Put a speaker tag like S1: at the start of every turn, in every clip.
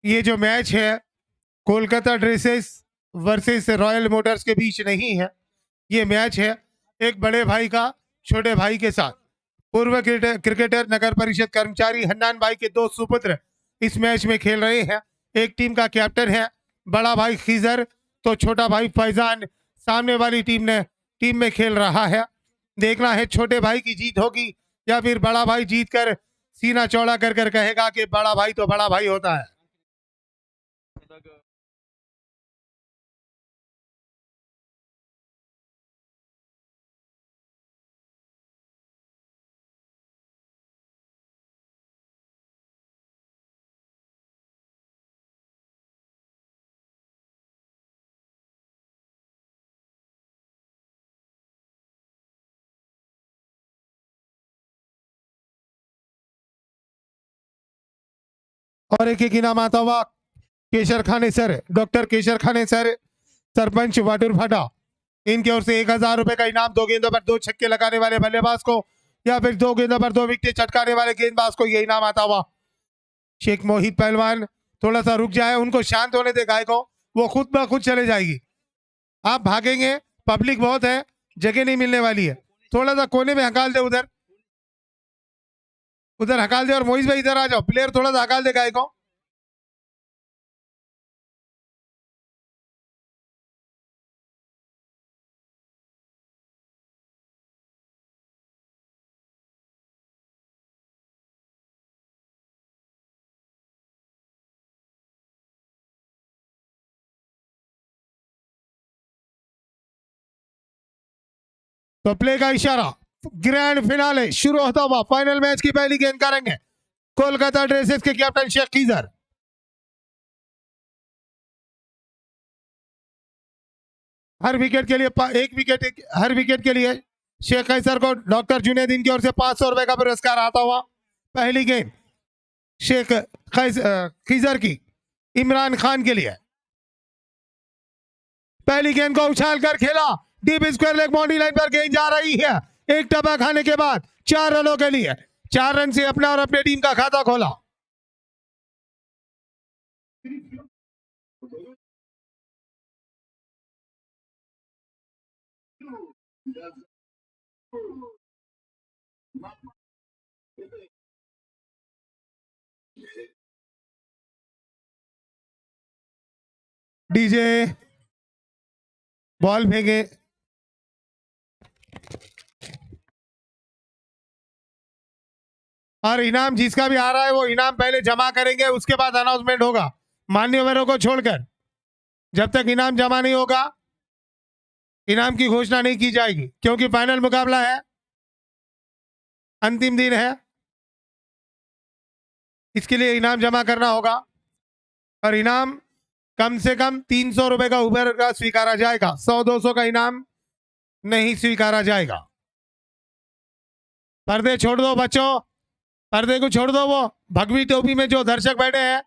S1: ये जो मैच है Kolkata dresses versus royal Motors के बीच नहीं है। ये मैच है एक बड़े भाई का छोटे भाई के साथ। पूर्व क्रिकेटर नगर परिषद कर्मचारी हन्नान भाई के दो सुपुत्र इस मैच में खेल रहे हैं। एक टीम का कैप्टन है बड़ा भाई खीजर, तो छोटा भाई फैजान सामने वाली टीम में खेल रहा है। देखना है छोटे भाई की जीत होगी या फिर बड़ा भाई जीत कर सीना चौड़ा कर कर कहेगा कि बड़ा भाई तो बड़ा भाई होता है। और एक इनाम आता हुआ केशर खाने सर, डॉक्टर केशर खाने सर, सरपंच वाटुर भाटा, इनकी ओर से 1000 रुपए का इनाम। 2 गेंदों पर 2 छक्के लगाने वाले बल्लेबाज को या फिर 2 गेंदों पर 2 विकेट चटकाने वाले गेंदबाज को यह इनाम आता हुआ। शेख मोहित पहलवान थोड़ा सा रुक जाए, उनको शांत होने दे गाय को, वो खुद ब खुद चले जाएगी। आप भागेंगे, पब्लिक बहुत है, जगह नहीं मिलने वाली है। थोड़ा सा कोने में हकाल दे, उधर हकाल दे। और मोहित भाई इधर आ जाओ, प्लेयर थोड़ा सा हकाल दे गाय को। तो प्ले का इशारा, ग्रैंड फिनाले शुरू होता हुआ। फाइनल मैच की पहली गेंद करेंगे कोलकाता ड्रेसेस के कैप्टन शेख खीजर। हर विकेट के लिए हर विकेट के लिए शेख खीजर को डॉक्टर जुनेदीन की ओर से 500 रुपए का पुरस्कार आता हुआ। पहली गेंद शेख खीजर की इमरान खान के लिए। पहली गेंद को उछाल कर खेला, deep square leg boundary line पर गेंद जा रही है। एक टप्पा खाने के बाद 4 रनों के लिए 4 रन से अपना और अपने टीम का खाता खोला। डीजे बॉल फेंके, और इनाम जिसका भी आ रहा है वो इनाम पहले जमा करेंगे, उसके बाद अनाउंसमेंट होगा। मान्यवरों को छोड़कर जब तक इनाम जमा नहीं होगा इनाम की घोषणा नहीं की जाएगी, क्योंकि फाइनल मुकाबला है, अंतिम दिन है, इसके लिए इनाम जमा करना होगा। और इनाम कम से कम 300 रुपए का ऊपर का स्वीकारा जाएगा, 100-200 का इनाम नहीं स्वीकारा जाएगा। पर्दे छोड़ दो बच्चों, पर्दे को छोड़ दो। वो भगवी टोपी में जो दर्शक बैठे हैं,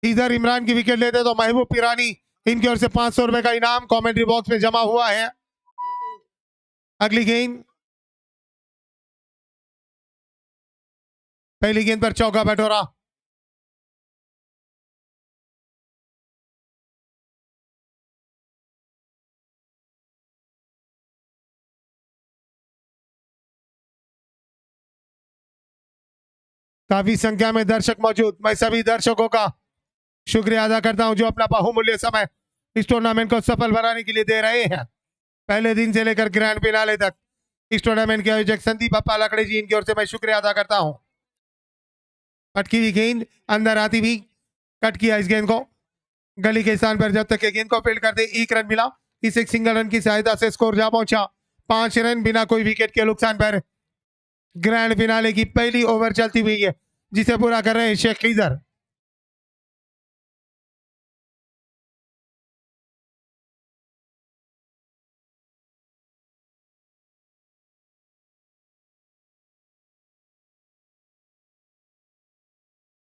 S1: इधर इमरान की विकेट लेते तो महबूब पिरानी, इनकी ओर से 500 रुपए का इनाम कमेंट्री बॉक्स में जमा हुआ है। अगली गेंद, पहली गेंद पर चौका बटोरा। काफी संख्या में दर्शक मौजूद, मैं सभी दर्शकों का शुक्रिया अदा करता हूं जो अपना बहुमूल्य समय इस टूर्नामेंट को सफल बनाने के लिए दे रहे हैं। पहले दिन से लेकर ग्रैंड फिनाले तक इस टूर्नामेंट के आयोजक संदीप अप्पा लकड़े जी, इनकी ओर से मैं शुक्रिया अदा करता हूं। पटकी हुई गेंद अंदर आती हुई कट किया इस गेंद को गली के स्थान पर, जब तक गेंद को फील्ड करते 1 रन मिला। इस एक सिंगल रन की सहायता से स्कोर जा पहुंचा 5 रन बिना कोई विकेट के नुकसान पर। ग्रैंड फिनाले की पहली ओवर चलती हुई है जिसे पूरा कर रहे हैं शेख खीजर।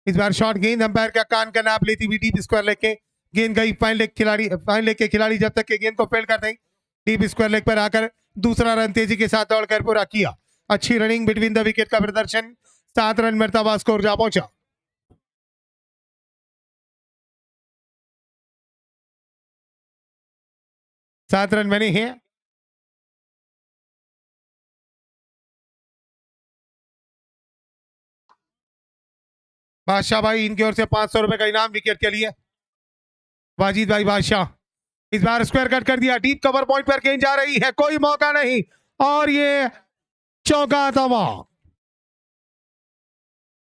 S1: इस बार शॉर्ट गेंद अंपायर का कान का नाप लेती हुई डीप स्क्वायर लेग के गेंद गई फाइन लेग के खिलाड़ी जब तक के गेंद को फील्ड कर दें, डीप स्क्वायर लेग पर आकर दूसरा रन तेजी के साथ दौड़कर पूरा किया। अच्छी रनिंग बिटवीन द विकेट का प्रदर्शन, 7 रन मरतबा स्कोर जा पहुंचा। सात रन बने हैं। बादशाह भाई इनकी ओर से 500 रुपए का इनाम विकेट के लिए। वाजिद भाई बादशाह इस बार स्क्वायर कट कर दिया, डीप कवर पॉइंट पर गेंद जा रही है, कोई मौका नहीं और ये चौका तमाम।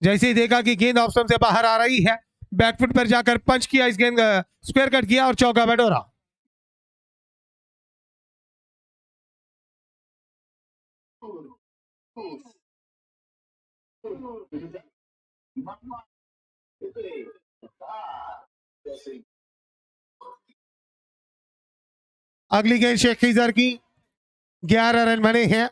S1: जैसे ही देखा कि गेंद ऑप्शन से बाहर आ रही है, बैकफुट पर जाकर पंच किया, इस गेंद स्क्वायर कट किया और चौका बटोरा। अगली गेंद शेख खीजर की, 11 रन बने हैं।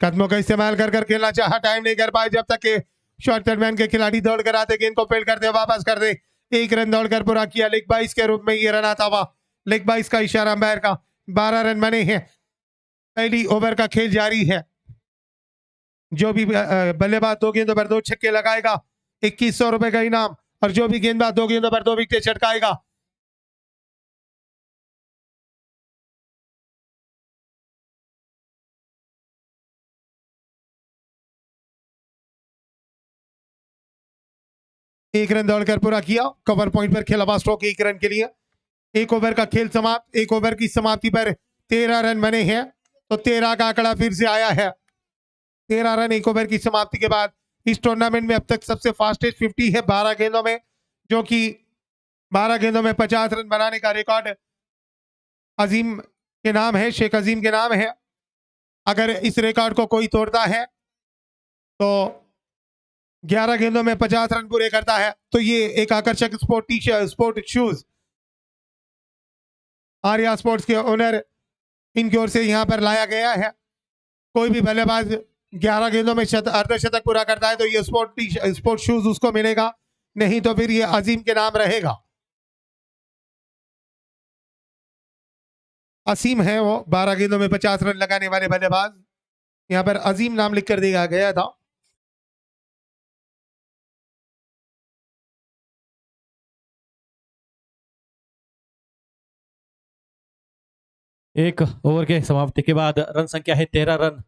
S1: कदमों का इस्तेमाल कर खेलना चाहा, टाइम नहीं कर पाए, जब तक के शॉर्ट बैट्समैन के खिलाड़ी दौड़ कर आते, गेंद को पेल करते वापस कर दे। 1 रन दौड़कर पूरा किया, लेग 22 के रूप में ये रन आता हुआ। लेग 22 का इशारा अंपायर का। 12 रन बने हैं। पहली ओवर का खेल जारी है। जो भी बल्लेबाज 2 गेंदों पर 2 छक्के लगाएगा 2100 रुपए का इनाम, और जो भी गेंदबाज 2 गेंदों पर 2 विकेट छटकाएगा एक रन दौड़कर पूरा किया। कवर पॉइंट पर खेला स्ट्रोक 1 रन के लिए। 1 ओवर का खेल समाप्त। 1 ओवर की समाप्ति पर 13 रन बने हैं, तो 13 का आंकड़ा फिर से आया है। 13 रन 1 ओवर की समाप्ति के बाद। इस टूर्नामेंट में अब तक सबसे फास्टेस्ट 50 है 12 गेंदों में, जो कि 12 गेंदों में 50 रन बनाने का रिकॉर्ड अजीम के नाम है, शेख अजीम के नाम है। अगर इस रिकॉर्ड को कोई तोड़ता है तो 11 गेंदों में 50 रन पूरे करता है, तो ये एक आकर्षक स्पोर्ट शूज आर्या स्पोर्ट्स के ओनर इनकी ओर से यहां पर लाया गया है। कोई भी बल्लेबाज 11 गेंदों में अर्धशतक पूरा करता है तो ये स्पोर्ट शूज उसको मिलेगा, नहीं तो फिर ये अजीम के नाम रहेगा। असीम है वो 12 गेंदों में 50 रन लगाने वाले बल्लेबाज, यहां पर अजीम नाम लिखकर दिया गया था।
S2: एक ओवर के समाप्ति के बाद रन संख्या है 13 रन।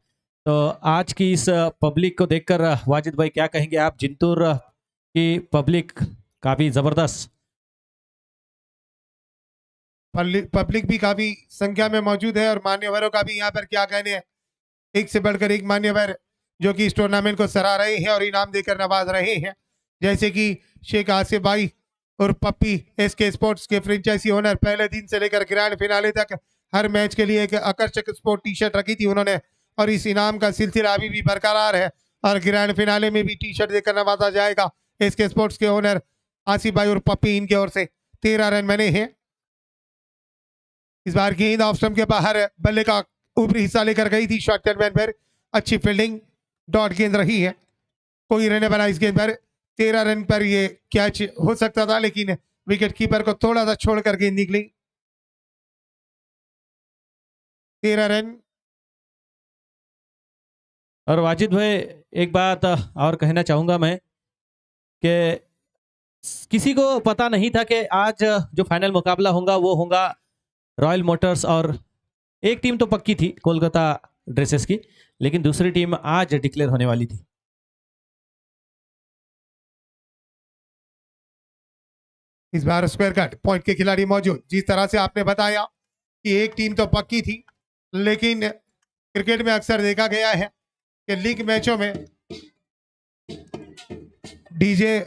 S2: तो आज की इस पब्लिक को देखकर वाजिद भाई क्या कहेंगे आप? जिंतूर की पब्लिक काफी जबरदस्त,
S1: पब्लिक भी काफी संख्या में मौजूद है और मान्यवरों का भी यहाँ पर क्या कहने हैं। एक से बढ़कर एक मान्यवर जो कि इस टूर्नामेंट को सराह रहे हैं और इनाम देकर नवाज रहे हैं, जैसे कि शेख आसिफ भाई और पप्पी एसके स्पोर्ट्स के फ्रेंचाइजी ओनर। पहले दिन से लेकर ग्रैंड फिनाले तक हर मैच के लिए एक आकर्षक स्पोर्ट टी शर्ट रखी थी उन्होंने, और इस इनाम का सिलसिला अभी भी बरकरार है और ग्रैंड फिनाले में भी टी शर्ट देकर नवाजा जाएगा। एसके स्पोर्ट्स के ओनर आसिफ भाई और पप्पी इनके ओर से 13 रन बने हैं। इस बार गेंद ऑफ स्टंप के बाहर बल्ले का ऊपरी हिस्सा लेकर गई थी शॉर्ट बैट्समैन पर, अच्छी फील्डिंग, डॉट गेंद रही है, कोई रन बना इस गेंद पर। 13 रन पर ये कैच हो सकता था, लेकिन विकेट कीपर को थोड़ा सा छोड़कर गेंद निकली। 13 रन।
S2: और वाजिद भाई एक बात और कहना चाहूंगा मैं कि किसी को पता नहीं था कि आज जो फाइनल मुकाबला होगा वो होगा रॉयल मोटर्स, और एक टीम तो पक्की थी कोलकाता ड्रेसेस की, लेकिन दूसरी टीम आज डिक्लेयर होने वाली थी।
S1: इस बार स्क्वायर कट पॉइंट के खिलाड़ी मौजूद। जिस तरह से आपने बताया कि एक टीम तो पक्की थी, लेकिन क्रिकेट में अक्सर देखा गया है कि लीग मैचों में डीजे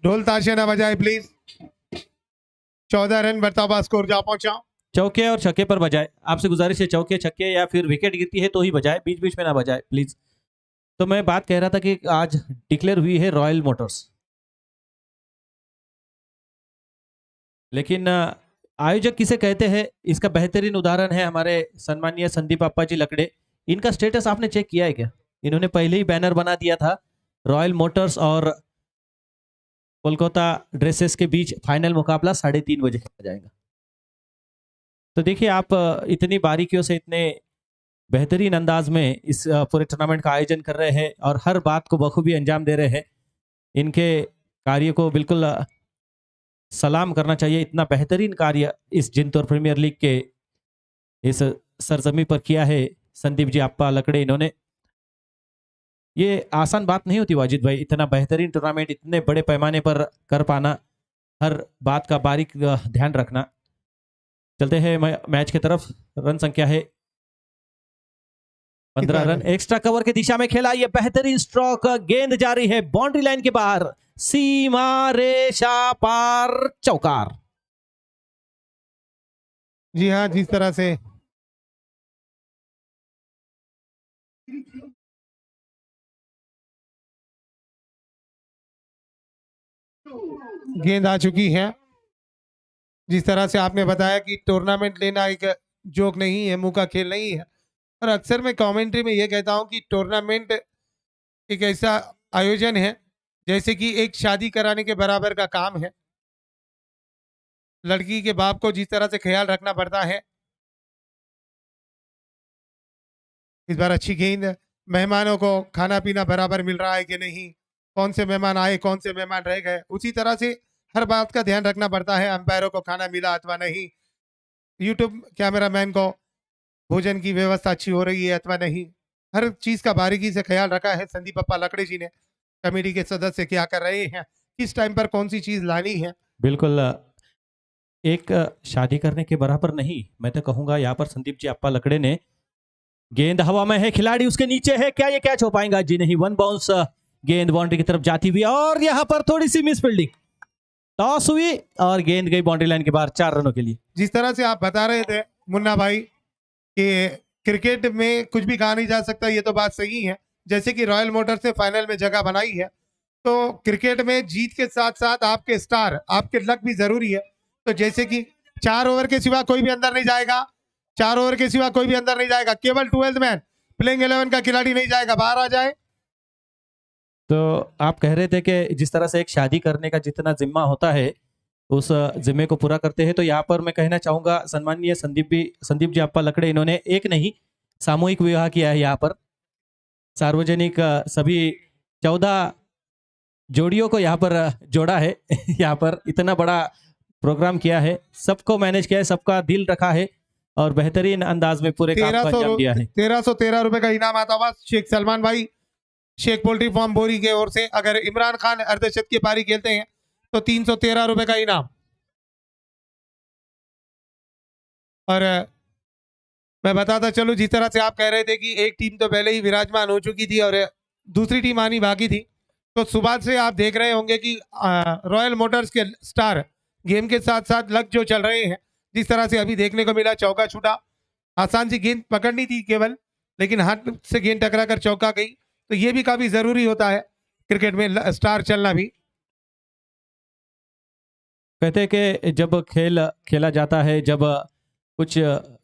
S1: ढोल ताशे ना बजाए प्लीज। 14 रन बरताबा स्कोर जा पहुंचा।
S2: चौके और छक्के पर बजाए, आपसे गुजारिश है चौके छक्के या फिर विकेट गिरती है तो ही बजाए, बीच बीच में ना बजाए प्लीज। तो मैं बात कह रहा था कि आज डिक्लेयर हुई है रॉयल मोटर्स, लेकिन आयोजक किसे कहते हैं इसका बेहतरीन उदाहरण है हमारे सम्मानीय संदीप अप्पा जी लकड़े। इनका स्टेटस आपने चेक किया है क्या? इन्होंने पहले ही बैनर बना दिया था, रॉयल मोटर्स और कोलकाता ड्रेसेस के बीच फाइनल मुकाबला 3:30 बजे खेला जाएगा। तो देखिए आप इतनी बारीकियों से इतने बेहतरीन अंदाज में इस पूरे टूर्नामेंट का आयोजन कर रहे हैं और हर बात को बखूबी अंजाम दे रहे हैं। इनके कार्य को बिल्कुल सलाम करना चाहिए। इतना बेहतरीन कार्य इस जिंतूर प्रीमियर लीग के इस सरजमी पर किया है संदीप जी अप्पा लकड़े इन्होंने। ये आसान बात नहीं होती वाजिद भाई, इतना बेहतरीन टूर्नामेंट इतने बड़े पैमाने पर कर पाना, हर बात का बारीक ध्यान रखना। चलते हैं मैच की तरफ। रन संख्या है 15 रन। एक्स्ट्रा कवर की दिशा में खेला, ये बेहतरीन स्ट्रोक, गेंद जारी है बाउंड्री लाइन के बाहर, सीमा रेशा पार, चौकार।
S1: जी हाँ, जिस तरह से गेंद आ चुकी है, जिस तरह से आपने बताया कि टूर्नामेंट लेना एक जोक नहीं है, मुंह का खेल नहीं है। और अक्सर मैं कमेंट्री में ये कहता हूं कि टूर्नामेंट एक ऐसा आयोजन है जैसे कि एक शादी कराने के बराबर का काम है। लड़की के बाप को जिस तरह से ख्याल रखना पड़ता है, इस बार अच्छी गेंद, मेहमानों को खाना पीना बराबर मिल रहा है कि नहीं, कौन से मेहमान आए कौन से मेहमान रह गए, उसी तरह से हर बात का ध्यान रखना पड़ता है। अंपायरों को खाना मिला अथवा नहीं, यूट्यूब कैमरामैन को भोजन की व्यवस्था अच्छी हो रही है अथवा नहीं, हर चीज का बारीकी से ख्याल रखा है संदीप अप्पा लकड़े जी ने। कमेटी के सदस्य क्या कर रहे हैं, किस टाइम पर कौन सी चीज लानी है।
S2: बिल्कुल एक शादी करने के बराबर नहीं, मैं तो कहूंगा यहाँ पर संदीप जी अप्पा लकड़े ने, गेंद हवा में है, खिलाड़ी उसके नीचे है, क्या ये कैच हो पाएगा? जी नहीं, वन बाउंस, गेंद बाउंड्री की तरफ जाती हुई और यहाँ पर थोड़ी सी मिस फील्डिंग, टॉस हुई और गेंद गई बाउंड्री लाइन के बाहर 4 रनों के लिए।
S1: जिस तरह से आप बता रहे थे मुन्ना भाई कि क्रिकेट में कुछ भी कहा नहीं जा सकता, ये तो बात सही है। जैसे कि रॉयल मोटर्स ने फाइनल में जगह बनाई है, तो क्रिकेट में जीत के साथ साथ आपके स्टार, आपके लक भी जरूरी है। तो जैसे कि 4 ओवर के सिवा कोई भी अंदर नहीं जाएगा, 4 ओवर के सिवा कोई भी अंदर नहीं जाएगा, केवल 12th मैन प्लेइंग 11 का खिलाड़ी नहीं जाएगा, बाहर आ जाए।
S2: तो आप कह रहे थे कि जिस तरह से एक शादी करने का जितना जिम्मा होता है उस जिम्मे को पूरा करते हैं, तो यहाँ पर मैं कहना चाहूंगा सम्माननीय संदीप जी अप्पा लकड़े इन्होंने एक नहीं सामूहिक विवाह किया है। यहाँ पर सार्वजनिक सभी 14 जोड़ियों को यहाँ पर जोड़ा है। यहाँ पर इतना बड़ा प्रोग्राम किया है, सबको मैनेज किया है, सबका दिल रखा है और बेहतरीन अंदाज में पूरे काम को अंजाम दिया है।
S1: 1313 रुपए का इनाम आता हुआ शेख सलमान भाई, शेख पोल्ट्री फार्म बोरी के ओर से। अगर इमरान खान अर्धशतक की पारी खेलते हैं तो 313 रुपए का इनाम। और मैं बताता चलूं, जिस तरह से आप कह रहे थे कि एक टीम तो पहले ही विराजमान हो चुकी थी और दूसरी टीम आनी बाकी थी, तो सुबह से आप देख रहे होंगे कि रॉयल मोटर्स के स्टार गेम के साथ साथ लक जो चल रहे हैं। जिस तरह से अभी देखने को मिला, चौका छूटा, आसान सी गेंद पकड़नी थी केवल, लेकिन हाथ से गेंद टकरा कर चौका गई। तो ये भी काफी जरूरी होता है क्रिकेट में स्टार चलना भी।
S2: कहते हैं कि जब खेल खेला जाता है, जब कुछ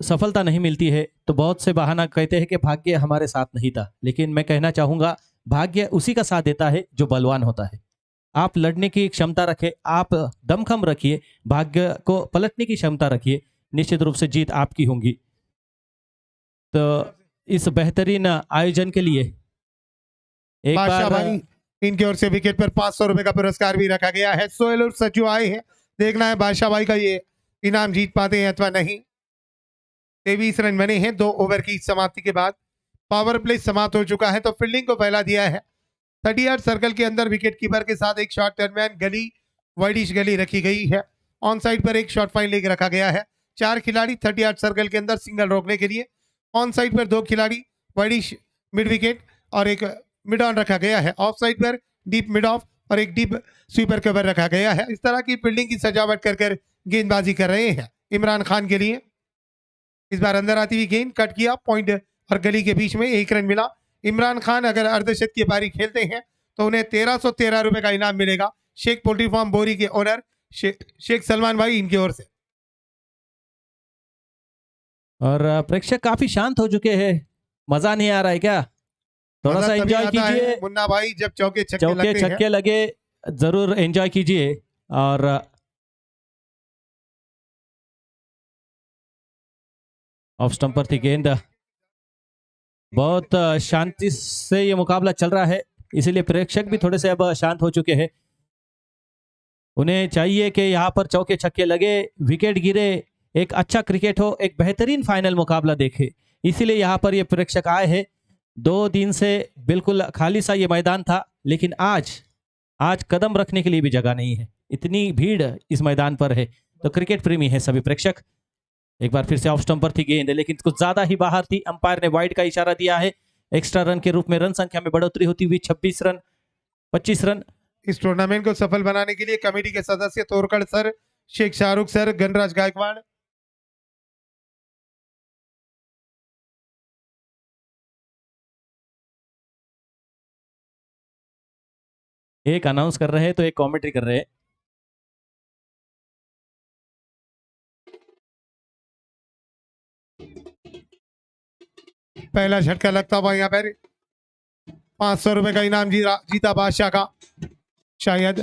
S2: सफलता नहीं मिलती है तो बहुत से बहाना कहते हैं कि भाग्य हमारे साथ नहीं था, लेकिन मैं कहना चाहूंगा भाग्य उसी का साथ देता है जो बलवान होता है। आप लड़ने की क्षमता रखें, आप दमखम रखिए, भाग्य को पलटने की क्षमता रखिए, निश्चित रूप से जीत आपकी होगी। तो इस बेहतरीन आयोजन के लिए एक
S1: बादशाह
S2: बार
S1: भाई, इनकी ओर से विकेट पर 500 रुपए का पुरस्कार भी रखा गया है। सोहेल और सचू आए हैं, देखना है बादशाह भाई का ये इनाम जीत पाते हैं अथवा नहीं। 23 रन बने हैं 2 ओवर की समाप्ति के बाद। पावर प्ले समाप्त हो चुका है, तो फील्डिंग को फैला दिया है 30 यार्ड सर्कल के अंदर। विकेट कीपर के साथ एक शॉर्ट टर्नमैन गली, वाइडिश गली रखी गई है। ऑन साइड पर एक शॉर्ट फाइन लेग रखा गया है। 4 खिलाड़ी 30 यार्ड सर्कल के अंदर सिंगल रोकने के लिए। ऑन साइड पर 2 खिलाड़ी, वाइडिश मिड विकेट और एक मिड ऑन रखा गया है। ऑफ साइड पर डीप मिड ऑफ और एक डीप स्वीपर कवर रखा गया है। इस तरह की फील्डिंग की सजावट कर गेंदबाजी कर रहे हैं इमरान खान के लिए। इस बार अंदर आती हुई गेंद कट किया, पॉइंट और गली के बीच में 1 रन मिला। इमरान खान अगर अर्धशतक की पारी खेलते हैं तो उन्हें 1313 रुपए का इनाम मिलेगा शेख पोल्ट्री फार्म बोरी के ओनर शेख सलमान भाई इनकी ओर से।
S2: और प्रेक्षक काफी शांत हो चुके हैं, मजा नहीं आ रहा है क्या? थोड़ा सा एंजॉय कीजिए
S1: मुन्ना भाई, जब चौके
S2: छक्के लगे जरूर एंजॉय कीजिए। और ऑफ स्टंप पर थी गेंद। बहुत शांति से ये मुकाबला चल रहा है, इसीलिए प्रेक्षक भी थोड़े से अब शांत हो चुके हैं। उन्हें चाहिए कि यहाँ पर चौके छक्के लगे, विकेट गिरे, एक अच्छा क्रिकेट हो, एक बेहतरीन फाइनल मुकाबला देखे। इसीलिए यहाँ पर ये प्रेक्षक आए हैं। 2 दिन से बिल्कुल खाली सा ये मैदान था, लेकिन आज कदम रखने के लिए भी जगह नहीं है, इतनी भीड़ इस मैदान पर है। तो क्रिकेट प्रेमी है सभी प्रेक्षक। एक बार फिर से ऑफ स्टंप पर थी गेंद, लेकिन कुछ ज्यादा ही बाहर थी। अंपायर ने वाइड का इशारा दिया है। एक्स्ट्रा रन के रूप में रन संख्या में बढ़ोतरी होती हुई 26 रन 25 रन।
S1: इस टूर्नामेंट को सफल बनाने के लिए कमेटी के सदस्य तोरकड़ सर, शेख शाहरुख सर, गणराज गायकवाड़,
S2: एक अनाउंस कर रहे हैं तो एक कमेंट्री कर रहे हैं।
S1: पहला झटका लगता हुआ यहाँ पर 500 रुपए का इनाम जीता बादशाह का, शायद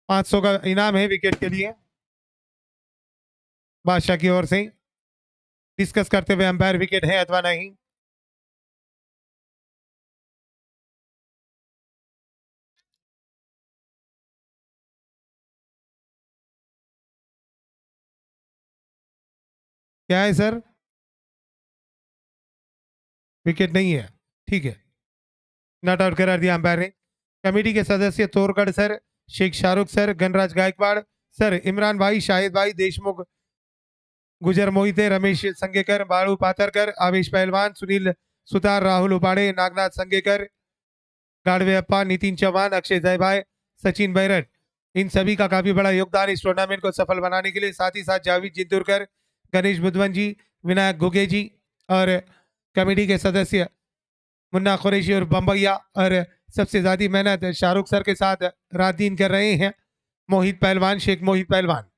S1: 500 का इनाम है विकेट के लिए बादशाह की ओर से। डिस्कस करते हुए अंपायर विकेट है अथवा नहीं। क्या है सर? विकेट नहीं है, ठीक है, नॉट आउट करार दिया अंपायर ने। कमेटी के सदस्य Torgarh sir, Sheikh Shahrukh sir, Ganraj Gaikwad sir, Imran भाई, शाहिद भाई, देशमुख, गुजर मोहिते, रमेश संगेकर, बाड़ू पातरकर, आवेश पहलवान, सुनील सुतार, राहुल उपाड़े, नागनाथ संगेकर, गाड़वे अप्पा, नितिन चौहान, अक्षय जयभाई, सचिन बैरट, इन सभी का काफी बड़ा योगदान इस टूर्नामेंट को सफल बनाने के लिए। साथ ही साथ जावेद जिंदुरकर, गणेश बुधवन जी, विनायक घुगे जी और कमेटी के सदस्य मुन्ना कुरैशी और बम्बैया, और सबसे ज्यादा मेहनत शाहरुख सर के साथ रात दिन कर रहे हैं मोहित पहलवान, शेख मोहित पहलवान।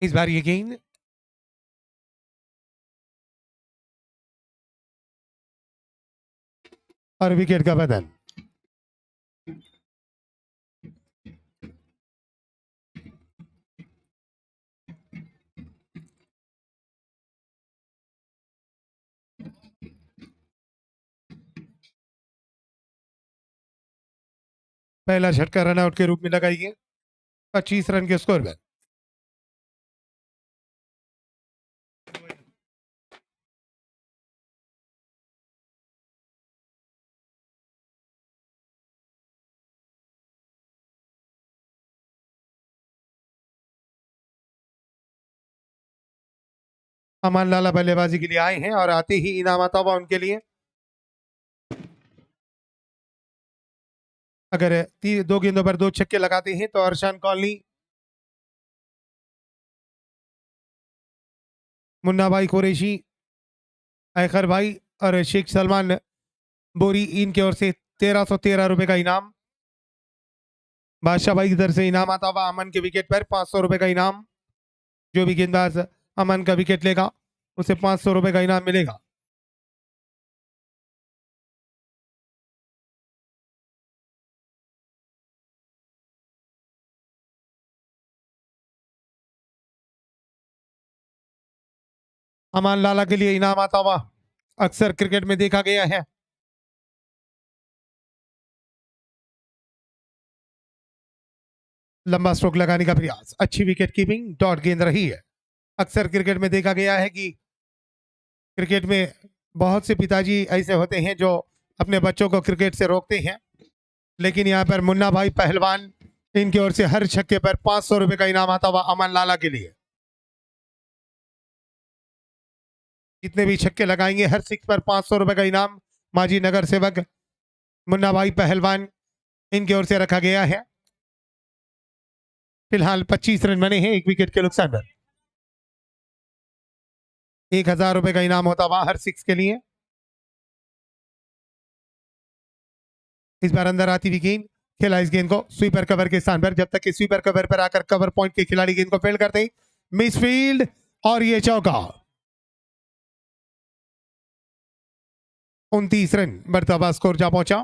S1: इस बार ये गेंद और विकेट का बदल। पहला झटका रनआउट के रूप में लगाइए 25 रन के स्कोर पर। अमान लाला बल्लेबाजी के लिए आए हैं और आते ही इनाम आता हुआ उनके लिए। अगर 2 गेंदों पर 2 छक्के लगाते हैं तो अरशान कॉलोनी, मुन्ना भाई कुरैशी, ऐखर भाई और शेख सलमान बोरी, इनकी ओर से 1313 रुपए का इनाम। बादशाह भाई की तरफ से इनाम आता हुआ अमन के विकेट पर 500 रुपए का इनाम। जो भी गेंदबाज अमन का विकेट लेगा उसे 500 रुपए का इनाम मिलेगा। अमान लाला के लिए इनाम आता हुआ अक्सर क्रिकेट में देखा गया है। लंबा स्ट्रोक लगाने का प्रयास, अच्छी विकेट कीपिंग, डॉट गेंद रही है। अक्सर क्रिकेट में देखा गया है कि क्रिकेट में बहुत से पिताजी ऐसे होते हैं जो अपने बच्चों को क्रिकेट से रोकते हैं, लेकिन यहाँ पर मुन्ना भाई पहलवान, इनकी ओर से हर छक्के पर 500 रुपए का इनाम आता हुआ अमन लाला के लिए। जितने भी छक्के लगाएंगे हर 6 पर 500 रुपए का इनाम माजी नगर सेवक मुन्ना भाई पहलवान, इनकी ओर से रखा गया है। फिलहाल 25 रन बने हैं 1 विकेट के नुकसान पर। ₹1000 का इनाम होता हुआ हर 6 के लिए। इस बार अंदर आती हुई गेंद, खेला इस गेंद को स्वीपर कवर के स्थान पर, जब तक कि स्वीपर कवर पर आकर कवर पॉइंट के खिलाड़ी गेंद को फील्ड करते ही मिस फील्ड और ये चौका। 29 रन बढ़ता हुआ स्कोर जा पहुंचा।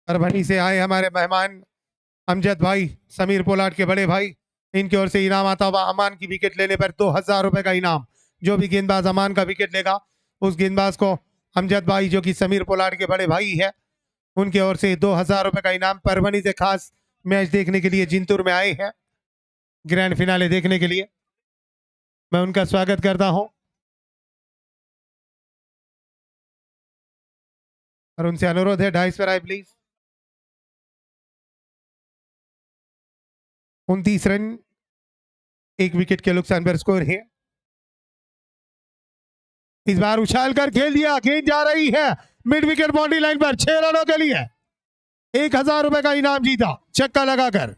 S1: परभणी से आए हमारे मेहमान अमजद भाई, समीर पोलाट के बड़े भाई, इनकी ओर से इनाम आता हुआ अमान की विकेट लेने पर ₹2000 का इनाम। जो भी गेंदबाज अमान का विकेट लेगा उस गेंदबाज को अमजद भाई, जो कि समीर पोलाट के बड़े भाई है, उनके ओर से ₹2000 का इनाम। परभणी से खास मैच देखने के लिए जिंतूर में आए हैं, ग्रैंड फिनाले देखने के लिए, मैं उनका स्वागत करता हूं और उनसे अनुरोध है 250 पर आए प्लीज। 29 रन 1 विकेट के नुकसान पर स्कोर है। इस बार उछाल कर खेल दिया, गेंद जा रही है मिड विकेट बाउंड्री लाइन पर, 6 रनों के लिए ₹1000 का इनाम जीता छक्का लगाकर।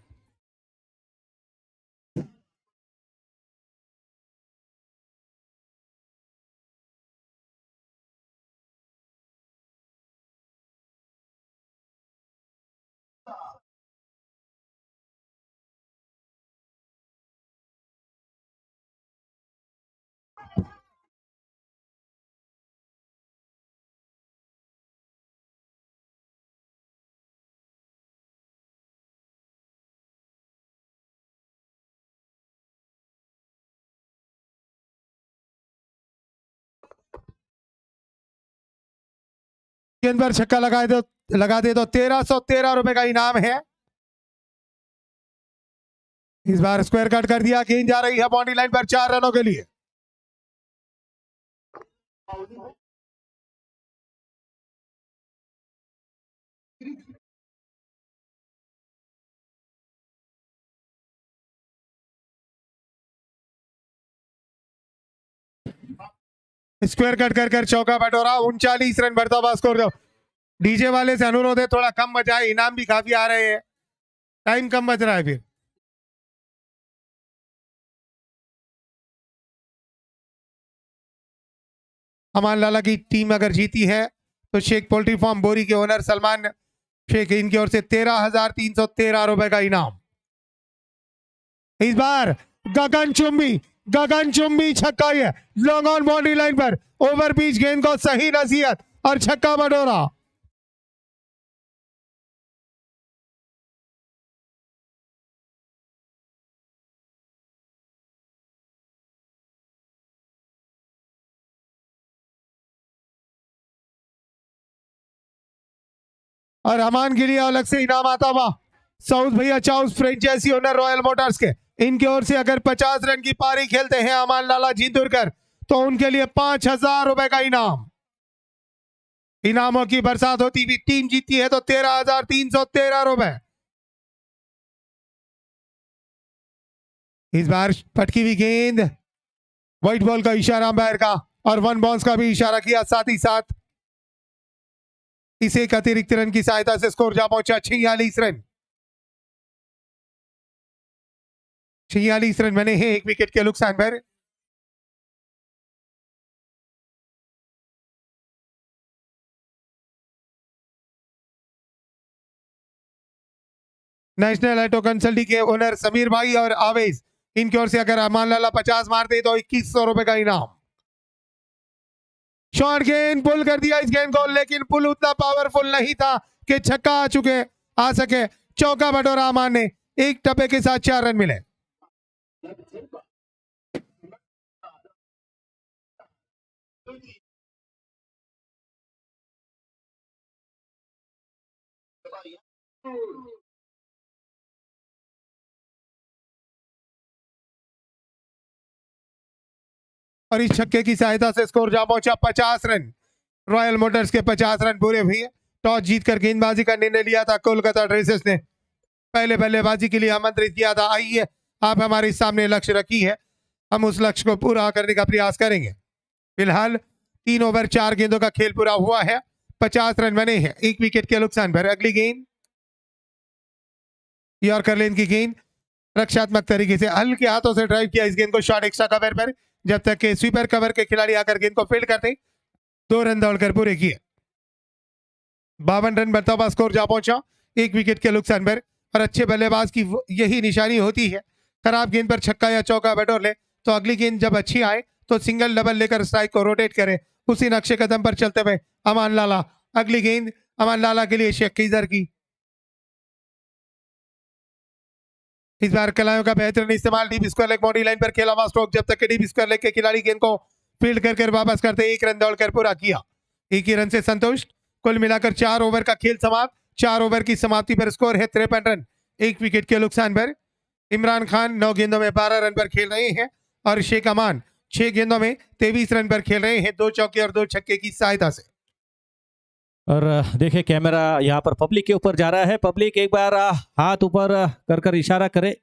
S1: गेंद पर छक्का लगा दे तो ₹1313 का इनाम है। इस बार स्क्वायर कट कर दिया, गेंद जा रही है बाउंड्री लाइन पर 4 रनों के लिए। स्क्वायर कट कर चौका बटोरा, 39 रन बढ़ता हुआ स्कोर। दो डीजे वाले से अनुरोध है थोड़ा कम बजाए, इनाम भी काफी आ रहे हैं, टाइम कम बच रहा है। फिर अमान लाला की टीम अगर जीती है तो शेख पोल्ट्री फार्म बोरी के ओनर सलमान शेख, इनकी ओर से ₹13,313 का इनाम। इस बार गगन चुंबी छक्का है, लॉन्ग ऑन बाउंड्री लाइन पर, ओवर पिच गेंद को सही नसीहत और छक्का बटोरा। और अमान के लिए अलग से इनाम आता हुआ साउथ भैया चाउस फ्रेंचाइजी ओनर रॉयल मोटर्स के, इनकी ओर से अगर 50 रन की पारी खेलते हैं अमान लाला जिंदुरकर तो उनके लिए ₹5000 का इनाम। इनामों की बरसात होती हुई टीम जीती है तो ₹13,313। इस बार पटकी हुई गेंद, व्हाइट बॉल का इशारा अंपायर का और 1 बाउंस का भी इशारा किया, साथ ही साथ इस एक अतिरिक्त रन की सहायता से स्कोर जा पहुंचा 46 रन। 46 रन बने हैं 1 विकेट के नुकसान पर। नेशनल ऑटो कंसल्टिंग के ओनर समीर भाई और आवेश, इनकी ओर से अगर अमान लाला 50 मारते तो ₹2100 का इनाम। शॉर्ट गेंद पुल कर दिया इस गेंद को, लेकिन पुल उतना पावरफुल नहीं था कि छक्का आ सके। चौका बटोरा अमान ने, एक टप्पे के साथ 4 रन मिले। और इस छक्के की सहायता से स्कोर जा पहुंचा 50 रन। रॉयल मोटर्स के 50 रन पूरे हुए। टॉस जीतकर गेंदबाजी का निर्णय लिया था कोलकाता ड्रेसेस ने, पहले बल्लेबाजी के लिए आमंत्रित किया था। आइए, आप हमारे सामने लक्ष्य रखी है, हम उस लक्ष्य को पूरा करने का प्रयास करेंगे। फिलहाल 3 ओवर 4 गेंदों का खेल पूरा हुआ है। 50 रन बने हैं 1 विकेट के नुकसान पर। अगली गेंद यॉर्कर लेन की गेंद रक्षात्मक तरीके से हल्के हाथों से ड्राइव किया इस गेंद को शॉर्ट एक्स्ट्रा कवर पर, जब तक के स्वीपर कवर के खिलाड़ी आकर गेंद को फील्ड करते। 2 रन दौड़कर पूरे किए। 52 रन बर्ताबा स्कोर जा पहुंचा 1 विकेट के नुकसान पर। और अच्छे बल्लेबाज की यही निशानी होती है, खराब गेंद पर छक्का या चौका बटोर ले तो अगली गेंद जब अच्छी आए तो सिंगल डबल लेकर स्ट्राइक को रोटेट करे। उसी नक्शे कदम पर चलते हुए अमान लाला, अगली गेंद अमान लाला के लिए शेख कीजर की। इस बार कलायों का बेहतरीन इस्तेमाल deep square leg boundary line पर खेला हुआ स्ट्रोक, जब तक के डीप स्क्वायर लेग के खिलाड़ी गेंद को फील्ड कर वापस करते 1 रन दौड़कर पूरा किया। 1 ही रन से संतुष्ट। कुल मिलाकर 4 ओवर का खेल समाप्त। 4 ओवर की समाप्ति पर स्कोर है 53 रन 1 विकेट के नुकसान पर। इमरान खान 9 गेंदों में 12 रन पर खेल रहे हैं और शेख अमान 6 गेंदों में 23 रन पर खेल रहे हैं 2 चौके और 2 छक्के की सहायता से।
S2: और देखिए कैमरा यहाँ पर पब्लिक के ऊपर जा रहा है। पब्लिक एक बार हाथ ऊपर कर कर इशारा करे।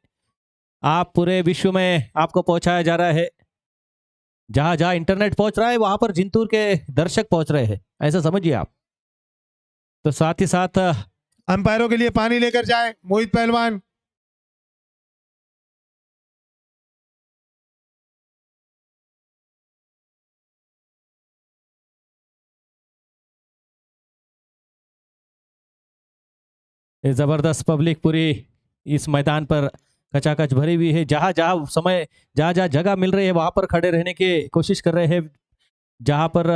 S2: आप पूरे विश्व में आपको पहुंचाया जा रहा है। जहां जहां इंटरनेट पहुंच रहा है वहां पर जिंतूर के दर्शक पहुंच रहे हैं, ऐसा समझिए आप। तो साथ ही साथ
S1: अंपायरों के लिए पानी लेकर जाए मोहित पहलवान।
S2: ये जबरदस्त पब्लिक पूरी इस मैदान पर कचाकच भरी हुई है। जहां जहां समय जहां जहां जगह मिल रही है वहां पर खड़े रहने की कोशिश कर रहे हैं। जहां पर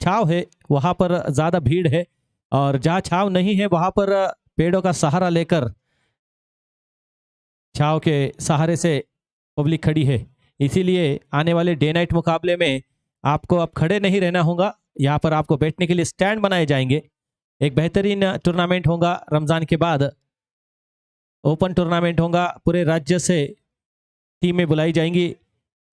S2: छाव है वहां पर ज्यादा भीड़ है, और जहां छाव नहीं है वहां पर पेड़ों का सहारा लेकर छाव के सहारे से पब्लिक खड़ी है। इसीलिए आने वाले डे नाइट मुकाबले में आपको अब खड़े नहीं रहना होगा। यहाँ पर आपको बैठने के लिए स्टैंड बनाए जाएंगे। एक बेहतरीन टूर्नामेंट होगा। रमजान के बाद ओपन टूर्नामेंट होगा। पूरे राज्य से टीमें बुलाई जाएंगी।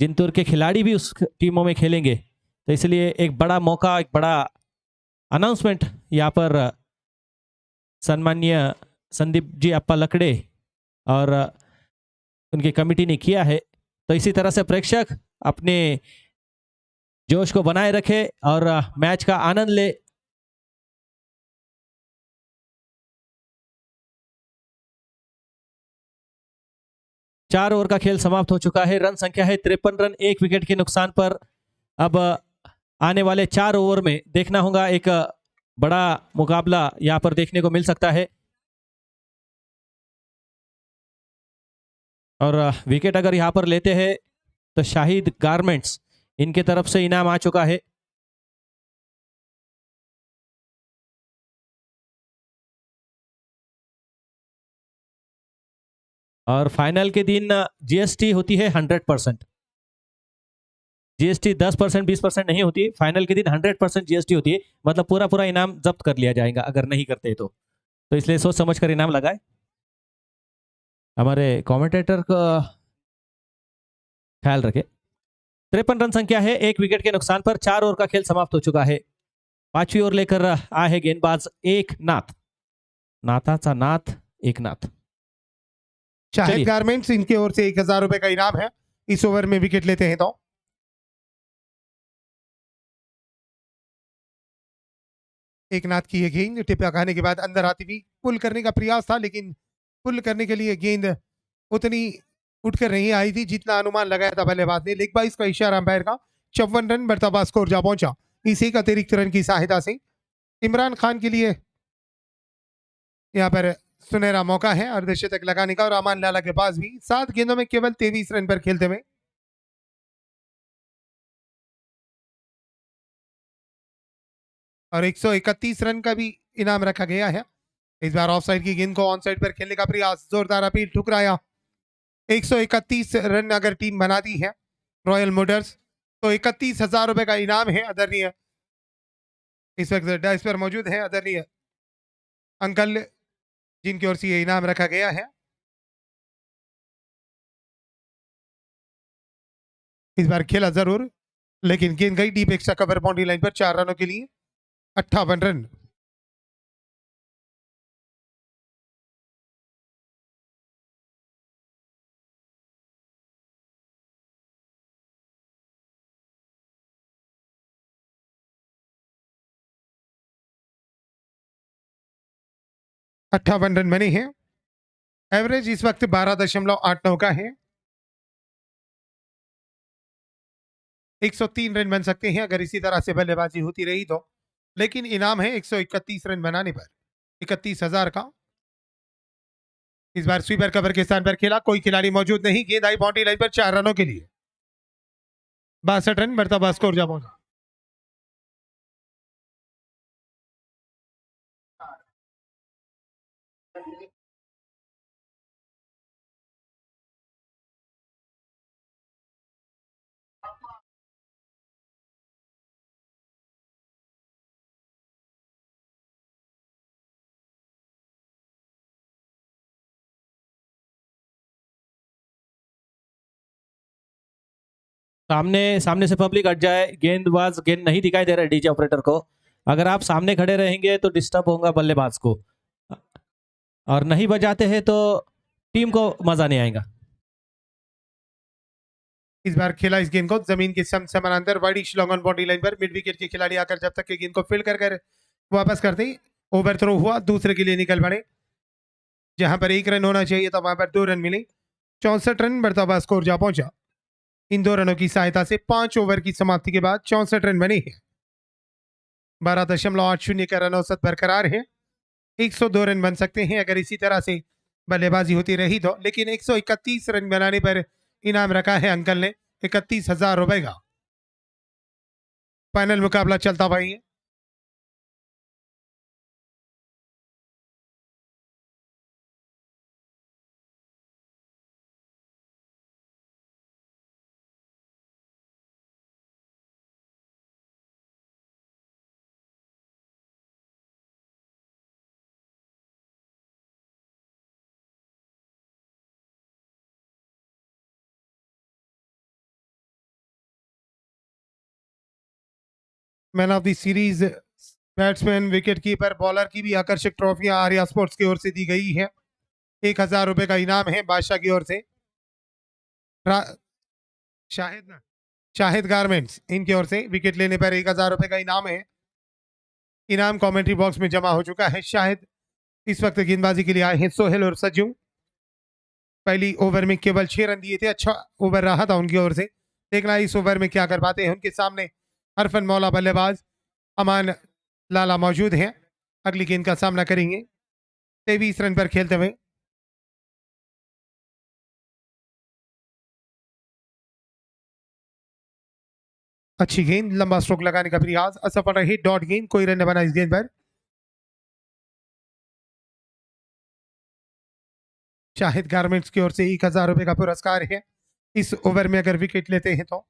S2: जिंतूर के खिलाड़ी भी उस टीमों में खेलेंगे। तो इसलिए एक बड़ा मौका, एक बड़ा अनाउंसमेंट यहाँ पर सम्माननीय संदीप जी अप्पा लकड़े और उनकी कमेटी ने किया है। तो इसी तरह से प्रेक्षक अपने जोश को बनाए रखे और मैच का आनंद ले। चार ओवर का खेल समाप्त हो चुका है। रन संख्या है 53 रन 1 विकेट के नुकसान पर। अब आने वाले 4 ओवर में देखना होगा, एक बड़ा मुकाबला यहां पर देखने को मिल सकता है। और विकेट अगर यहां पर लेते हैं तो शाहिद गारमेंट्स, इनके तरफ से इनाम आ चुका है। और फाइनल के दिन जीएसटी होती है 100%। जीएसटी 10% 20% नहीं होती। फाइनल के दिन 100% जीएसटी होती है। मतलब पूरा पूरा इनाम जब्त कर लिया जाएगा अगर नहीं करते तो इसलिए सोच समझ कर इनाम लगाए। हमारे कमेंटेटर का ख्याल रखे। 53 रन संख्या है 1 विकेट के नुकसान पर। 4 ओवर का खेल समाप्त हो चुका है। 5वीं ओवर लेकर आए है गेंदबाज एकनाथ। नाथाचा नाथ एकनाथ।
S1: शाहिद गारमेंट्स, इनकी ओर से 1000 रुपए का इनाम है इस ओवर में विकेट लेते हैं तो। एकनाथ की ये गेंद टिप्पा खाने के बाद अंदर आती हुई पुल करने का प्रयास था, लेकिन पुल करने के लिए गेंद उतनी उठकर नहीं आई थी जितना अनुमान लगाया था बल्लेबाज ने। लेग बाइस का इशारा अंपायर का। 54 रन बर्ताबा स्कोर जा पहुंचा इसी का अतिरिक्त रन की सहायता से। इमरान खान के लिए यहाँ पर सुनहरा मौका है अर्धशतक लगाने का, और अमान लाला के पास भी 7 गेंदों में केवल 23 रन पर खेलते हुए। और 131 रन का भी इनाम रखा गया है। इस बार ऑफ साइड की गेंद को ऑन साइड पर खेलने का प्रयास, जोरदार अपील ठुकराया। 131 रन अगर टीम बनाती है रॉयल मोटर्स तो 31,000 रुपए का इनाम है। आदरणीय इस वक्त डाइस पर मौजूद है आदरणीय अंकल, जिनकी ओर से ये इनाम रखा गया है। इस बार खेला जरूर, लेकिन गेंद गई deep extra cover boundary line पर 4 रनों के लिए। 58 रन। 58 रन बने हैं। एवरेज इस वक्त 12.89 का है। 103 रन बन सकते हैं अगर इसी तरह से बल्लेबाजी होती रही तो, लेकिन इनाम है 131 रन बनाने पर 31,000 का। इस बार स्वीपर कवर के स्थान पर खेला, कोई खिलाड़ी मौजूद नहीं। गेंद आई बाउंड्री लाइन पर 4 रनों के लिए। 62 रन बढ़ता स्कोर जा पहुंचा।
S2: सामने सामने से पब्लिक हट जाए, गेंदबाज गेंद नहीं दिखाई दे रहा है डीजे ऑपरेटर को। अगर आप सामने खड़े रहेंगे तो डिस्टर्ब होगा बल्लेबाज को, और नहीं बजाते हैं तो टीम को मजा नहीं आएगा।
S1: इस बार खेला इस गेंद को जमीन के समानांतर wide long on boundary line पर। मिड विकेट के खिलाड़ी आकर जब तक के गेंद को फील्ड कर वापस करते, ओवर थ्रो हुआ, दूसरे के लिए निकल पड़े। जहां पर 1 रन होना चाहिए था वहां पर 2 रन मिले। 64 रन बढ़ता हुआ स्कोर जा पहुंचा। इन 2 रनों की सहायता से 5 ओवर की समाप्ति के बाद 64 रन बने हैं। 12.80 का रन औसत बरकरार है। 102 रन बन सकते हैं अगर इसी तरह से बल्लेबाजी होती रही तो, लेकिन 131 रन बनाने पर इनाम रखा है अंकल ने 31,000 रुपए का। फाइनल मुकाबला चलता भाई है। Man of the series, batsman, wicket keeper, bowler की भी आकर्षक ट्रॉफियां आर्या स्पोर्ट्स की ओर से दी गई है। 1,000 रुपए का इनाम है बादशाह की ओर से। शाहिद ना, शाहिद गारमेंट्स इनकी ओर से विकेट लेने पर 1,000 रुपए का इनाम है। इनाम कमेंट्री बॉक्स में जमा हो चुका है। शाहिद इस वक्त गेंदबाजी के लिए आए हैं। सोहेल और सज्जू पहली ओवर में केवल 6 रन दिए थे। अच्छा ओवर रहा था उनकी ओर से। देखना इस ओवर में क्या कर पाते हैं। उनके सामने हरफन मौला बल्लेबाज, अमान लाला मौजूद हैं। अगली गेंद का सामना करेंगे 23 रन पर खेलते हुए। अच्छी गेंद, लंबा स्ट्रोक लगाने का प्रयास, असफल रही। डॉट गेंद, कोई रन न बना इस गेंद पर। शाहिद गारमेंट्स की ओर से 1,000 रुपए का पुरस्कार है इस ओवर में अगर विकेट लेते हैं तो।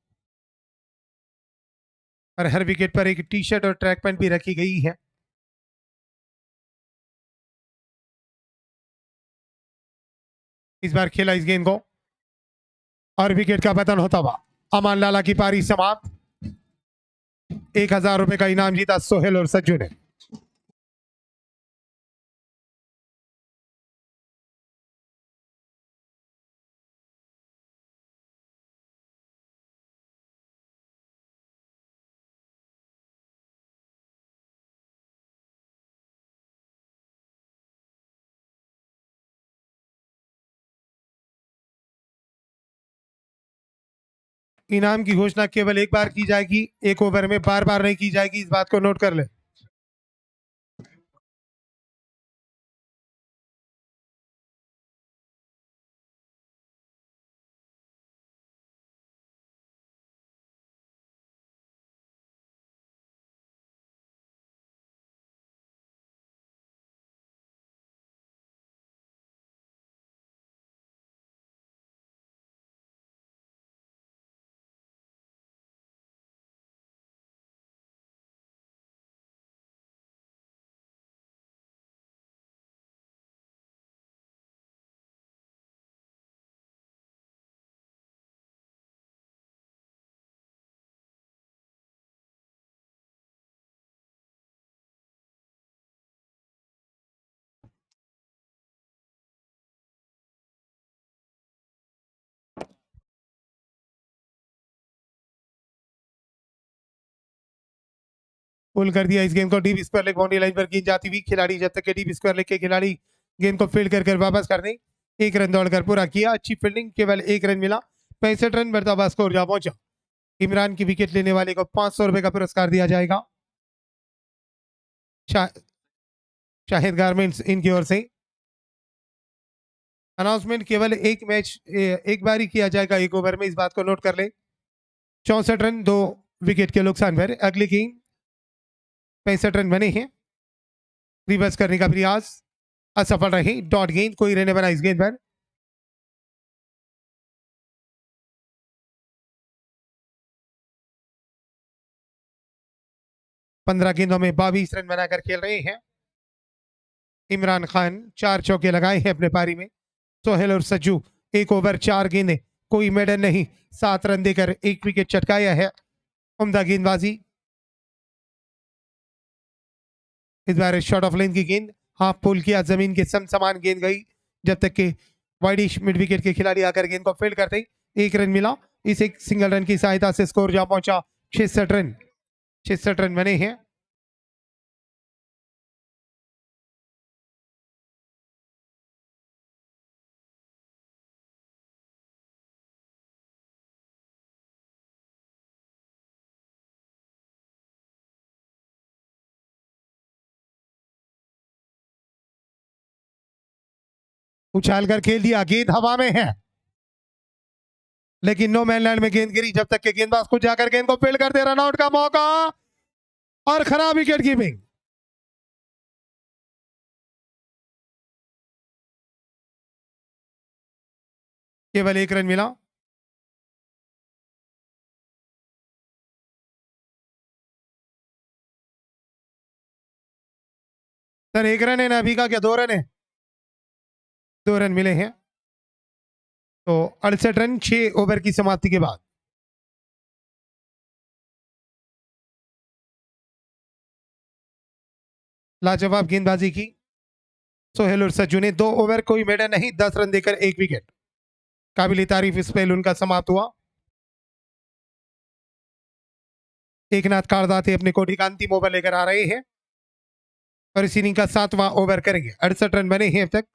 S1: और हर विकेट पर एक टी शर्ट और ट्रैक पैंट भी रखी गई है। इस बार खेला इस गेंद को और विकेट का पतन होता हुआ। अमान लाला की पारी समाप्त। 1,000 रुपए का इनाम जीता सोहेल और सज्जू ने। इनाम की घोषणा केवल एक बार की जाएगी, एक ओवर में, बार बार नहीं की जाएगी, इस बात को नोट कर ले। पुल कर दिया इस गेंद को। Deep square leg boundary line पर गेंद जाती हुई। खिलाड़ी जब तक के डीप स्क्वायर लेग के खिलाड़ी गेंद को फील्ड कर वापस कर दी, 1 रन दौड़कर पूरा किया, अच्छी फील्डिंग, केवल 1 रन मिला, 65 रन बढ़ता स्कोर जा पहुंचा। इमरान की विकेट लेने वाले को 500 रुपए का पुरस्कार दिया जाएगा शाहिद गारमेंट्स इनकी ओर से। अनाउंसमेंट केवल एक मैच एक बार ही किया जाएगा, 1 ओवर में, इस बात को नोट कर ले। 64 रन 2 विकेट के नुकसान पर अगली गेंद, 65 रन बने हैं, रिवर्स करने का प्रयास असफल रही, डॉट गेंद, कोई रहने बना इस गेंद पर। पंद्रह गेंदों में 22 रन बनाकर खेल रहे हैं इमरान खान, 4 चौके लगाए हैं अपने पारी में। सोहेल और सज्जू 1 ओवर 4 गेंदें, कोई मेडल नहीं, 7 रन देकर 1 विकेट चटकाया है। उम्दा गेंदबाजी, इस बार शॉर्ट ऑफ लेंथ की गेंद, हाफ पुल किया, जमीन के समान गेंद गई, जब तक के वाइडिश मिड विकेट के खिलाड़ी आकर गेंद को फील्ड करते, 1 रन मिला। इस एक सिंगल रन की सहायता से स्कोर जा पहुंचा 66 रन। 66 रन बने हैं। उछाल कर खेल दिया, गेंद हवा में है, लेकिन नो मैन लैंड में गेंद गिरी, जब तक के गेंदबाज खुद जाकर गेंद को फील्ड कर दे, रन आउट का मौका और खराब विकेट कीपिंग। केवल 1 रन मिला। सर 1 रन है ना अभी का, क्या 2 रन है? 2 रन मिले हैं, तो 68 रन 6 ओवर की समाप्ति के बाद। लाजवाब गेंदबाजी की सोहेल और सज्जू ने, 2 ओवर कोई मेडल नहीं, 10 रन देकर 1 विकेट, काबिल तारीफ स्पेल उनका समाप्त हुआ। एकनाथ कारदाते अपने कोठी का अंतिम ओवर लेकर आ रहे हैं और इस इनिंग का 7वां ओवर करेंगे। 68 रन बने हैं अब तक।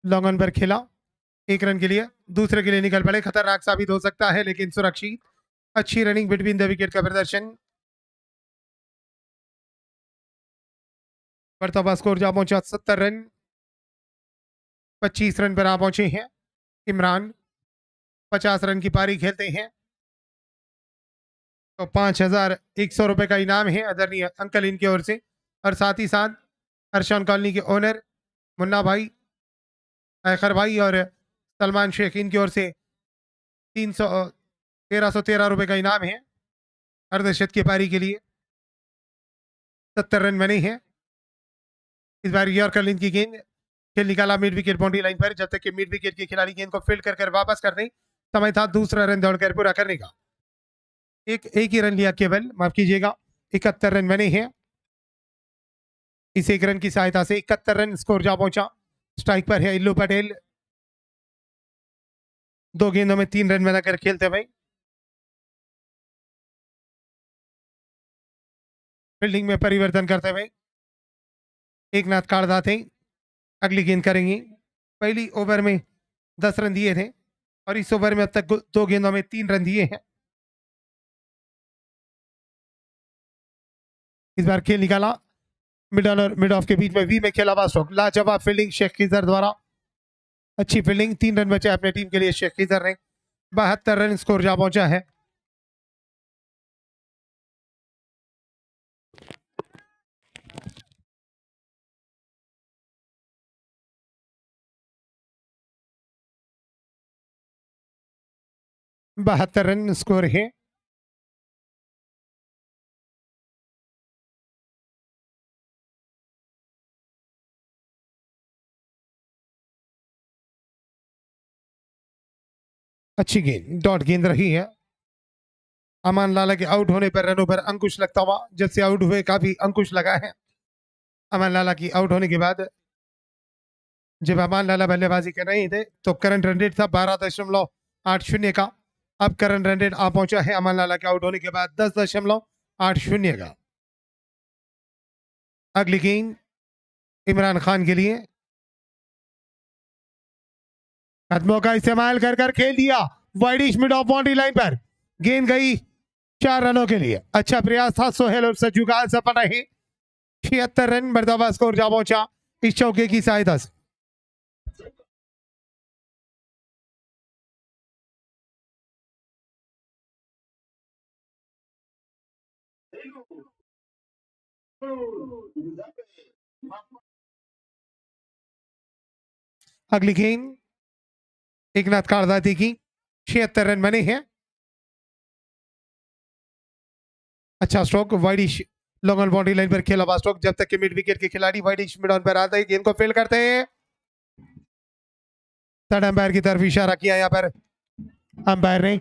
S1: लॉन्ग ऑन पर खेला 1 रन के लिए, दूसरे के लिए निकल पड़े, खतरनाक साबित हो सकता है लेकिन सुरक्षित, अच्छी रनिंग बिटवीन द विकेट का प्रदर्शन। बढ़ता हुआ स्कोर जा पहुंचा 70 रन। 25 रन पर आ पहुंचे हैं इमरान, 50 रन की पारी खेलते हैं तो 5100 रुपए का इनाम है आदरणीय अंकल इनकी ओर से, और साथ ही साथ अरशान कॉलोनी के ओनर मुन्ना भाई, आखर भाई और सलमान शेख इनकी ओर से 1313 रुपए का इनाम है अर्धशत की पारी के लिए। 70 रन बने हैं। इस बार यॉर्कर लिंच की गेंद, खेल निकाला मिड विकेट बाउंड्री लाइन पर, जब तक कि मिड विकेट के खिलाड़ी गेंद को फील्ड कर वापस कर दें, समय था दूसरा रन दौड़कर पूरा करने का। एक ही रन लिया केवल, माफ कीजिएगा, 71 रन बने हैं। इस 1 रन की सहायता से 71 रन स्कोर जा पहुंचा। स्ट्राइक पर है इल्लू पटेल, 2 गेंदों में 3 रन बनाकर खेलते हुए। फील्डिंग में परिवर्तन करते हुए एकनाथ कारदाते अगली गेंद करेंगे। पहली ओवर में 10 रन दिए थे और इस ओवर में अब तक 2 गेंदों में 3 रन दिए हैं। इस बार खेल निकाला मिडल और मिड ऑफ के बीच में, वी में खेला स्ट्रोक, लाजवाब फील्डिंग शेख खिजर द्वारा, अच्छी फील्डिंग, 3 रन बचे अपने टीम के लिए शेख खिजर ने। 72 रन स्कोर जा पहुंचा है। बहत्तर रन स्कोर है। अच्छी गेंद, डॉट गेंद रही है। अमान लाला के आउट होने पर रनों पर अंकुश लगता हुआ, जब से आउट हुए काफी अंकुश लगा है। अमान लाला की आउट होने के बाद जब अमान लाला बल्लेबाजी कर रहे थे तो करंट रन रेट था 12.80 का। अब करंट रन रेट आ पहुंचा है अमान लाला के आउट होने के बाद 10.80 का। अगली गेंद इमरान खान के लिए, कदमों का इस्तेमाल कर कर खेल दिया widish mid of boundary line पर। गेंद गई 4 रनों के लिए। अच्छा प्रयास था सोहेल और सज्जू का, सफल रहे। 76 रन मर्दाबा स्कोर जा पहुंचा इस चौके की सहायता से। अगली गेंद एकनाथ कारदाती की, 76 रन बने हैं। अच्छा stroke, widish long on boundary line पर खेला हुआ स्ट्रोक। जब तक कि मिड विकेट के खिलाड़ी वाइडिश मिड ऑन पर आते हैं गेंद को फील्ड करते हैं। थर्ड अंपायर की तरफ इशारा किया यहाँ पर अंपायर ने।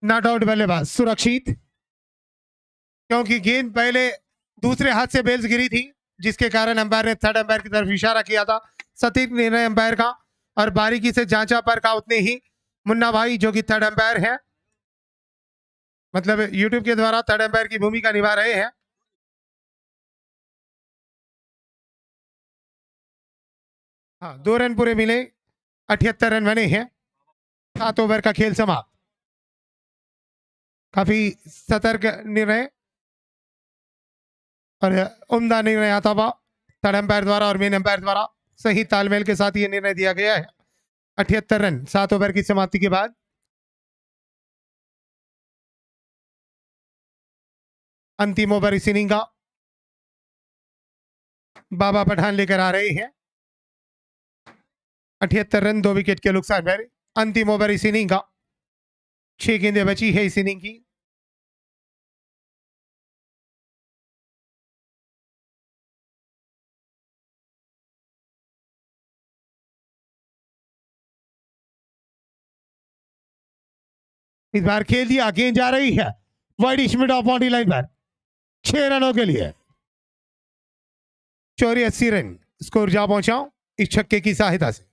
S1: नॉट आउट बल्लेबाज सुरक्षित, क्योंकि गेंद पहले दूसरे हाथ से बेल्स गिरी थी, जिसके कारण अंपायर ने थर्ड अंपायर की तरफ इशारा किया था। सटीक निर्णय अंपायर का और बारीकी से जांचा पर का उतने ही मुन्ना भाई जो कि थर्ड अंपायर है, मतलब यूट्यूब के द्वारा थर्ड अंपायर की भूमिका निभा रहे हैं। हाँ 2 रन पूरे मिले, 78 रन बने हैं। 7 ओवर का खेल समाप्त। काफी सतर्क निर्णय और उम्दा निर्णय आता हुआ थर्ड अंपायर द्वारा और मेन अंपायर द्वारा सही तालमेल के साथ ये निर्णय दिया गया है। 78 रन 7 ओवर की समाप्ति के बाद। अंतिम ओवर इस इनिंग का बाबा पठान लेकर आ रहे हैं। 78 रन 2 विकेट के नुकसान पर अंतिम ओवर इस इनिंग का 6 गेंदें बची है इस इनिंग की। इस बार खेल दिया, गेंद जा रही है wide mid of boundary line पर, 6 रनों के लिए 84 रन स्कोर जा पहुंचा इस छक्के की सहायता से।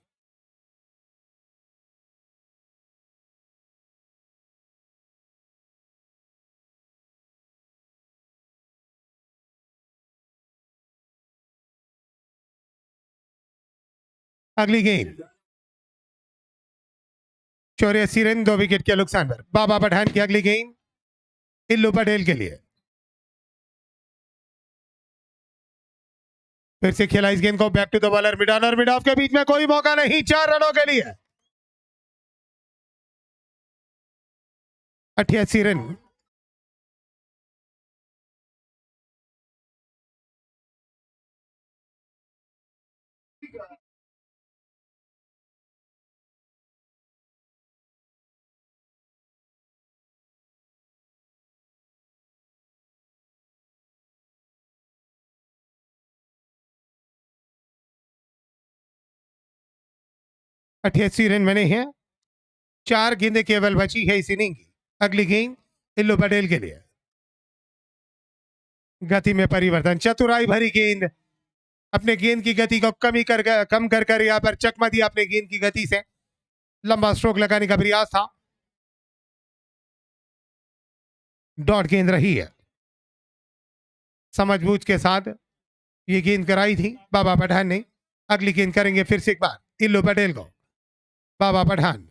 S1: अगली गेंद 84 रन 2 विकेट के नुकसान पर। बाबा पठान की अगली गेंद इल्लू पटेल के लिए। फिर से खेला इस गेंद को, back to the bowler, mid on और मिड ऑफ के बीच में कोई मौका नहीं, 4 रनों के लिए 88 रन। अठासी रन बने हैं, 4 गेंदें केवल बची है इस इनिंग की। अगली गेंद इल्लू पटेल के लिए। गति में परिवर्तन, चतुराई भरी गेंद, अपने गेंद की गति को कम कर यहां पर चकमा दिया अपने गेंद की गति से, लंबा स्ट्रोक लगाने का प्रयास था, डॉट गेंद रही है। समझबूझ के साथ ये गेंद कराई थी बाबा पठान ने। अगली गेंद करेंगे फिर से एक बार इल्लू पटेल को, बाबा पठान।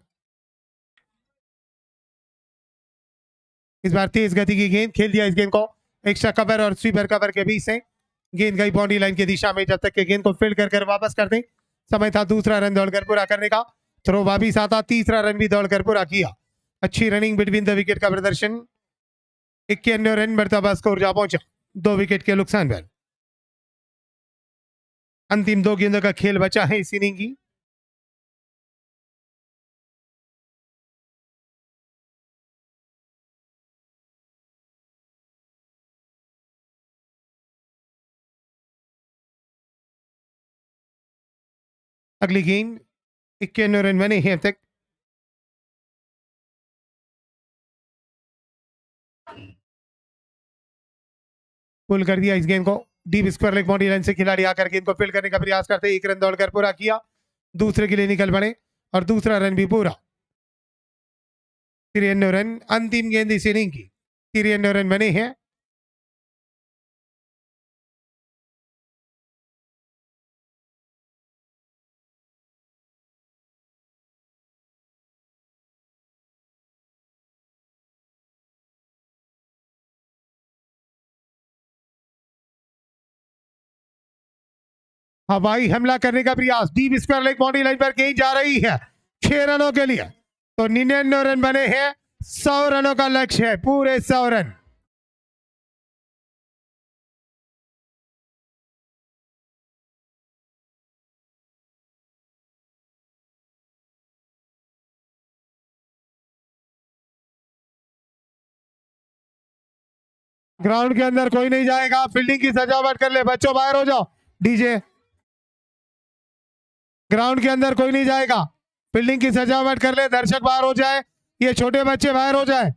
S1: इस बार तेज गति की गेंद, खेल दिया इस गेंद को एक्स्ट्रा कवर और स्वीपर कवर के बीच से। गेंद गई बाउंड्री लाइन की दिशा में, जब तक के गेंद को फील्ड कर वापस कर दें। समय था दूसरा रन दौड़कर पूरा करने का, थ्रो वापिस आता, तीसरा रन भी दौड़कर पूरा किया। अच्छी रनिंग बिटवीन द विकेट का प्रदर्शन, 91 रन मरतबा स्कोर जा पहुंचा 2 विकेट के नुकसान पर। अंतिम 2 गेंदों का खेल बचा है इस इनिंग की। अगली गेंद 91 रन बने हैं अब तक। पुल कर दिया इस गेंद को, deep square leg boundary line से खिलाड़ी आकर गेंद को फील्ड करने का प्रयास करते, 1 रन दौड़कर पूरा किया, दूसरे के लिए निकल पड़े और दूसरा रन भी पूरा। 93 रन अंतिम गेंद इस इनिंग की, 93 रन बने हैं। हवाई हमला करने का प्रयास, deep square leg boundary line पर गेंद जा रही है 6 रनों के लिए। तो 99 रन बने हैं, 100 रनों का लक्ष्य है, पूरे 100 रन। ग्राउंड के अंदर कोई नहीं जाएगा, फील्डिंग की सजावट कर ले बच्चों, बाहर हो जाओ। डीजे, ग्राउंड के अंदर कोई नहीं जाएगा, फील्डिंग की सजावट कर ले, दर्शक बाहर हो जाए, ये छोटे बच्चे बाहर हो जाए।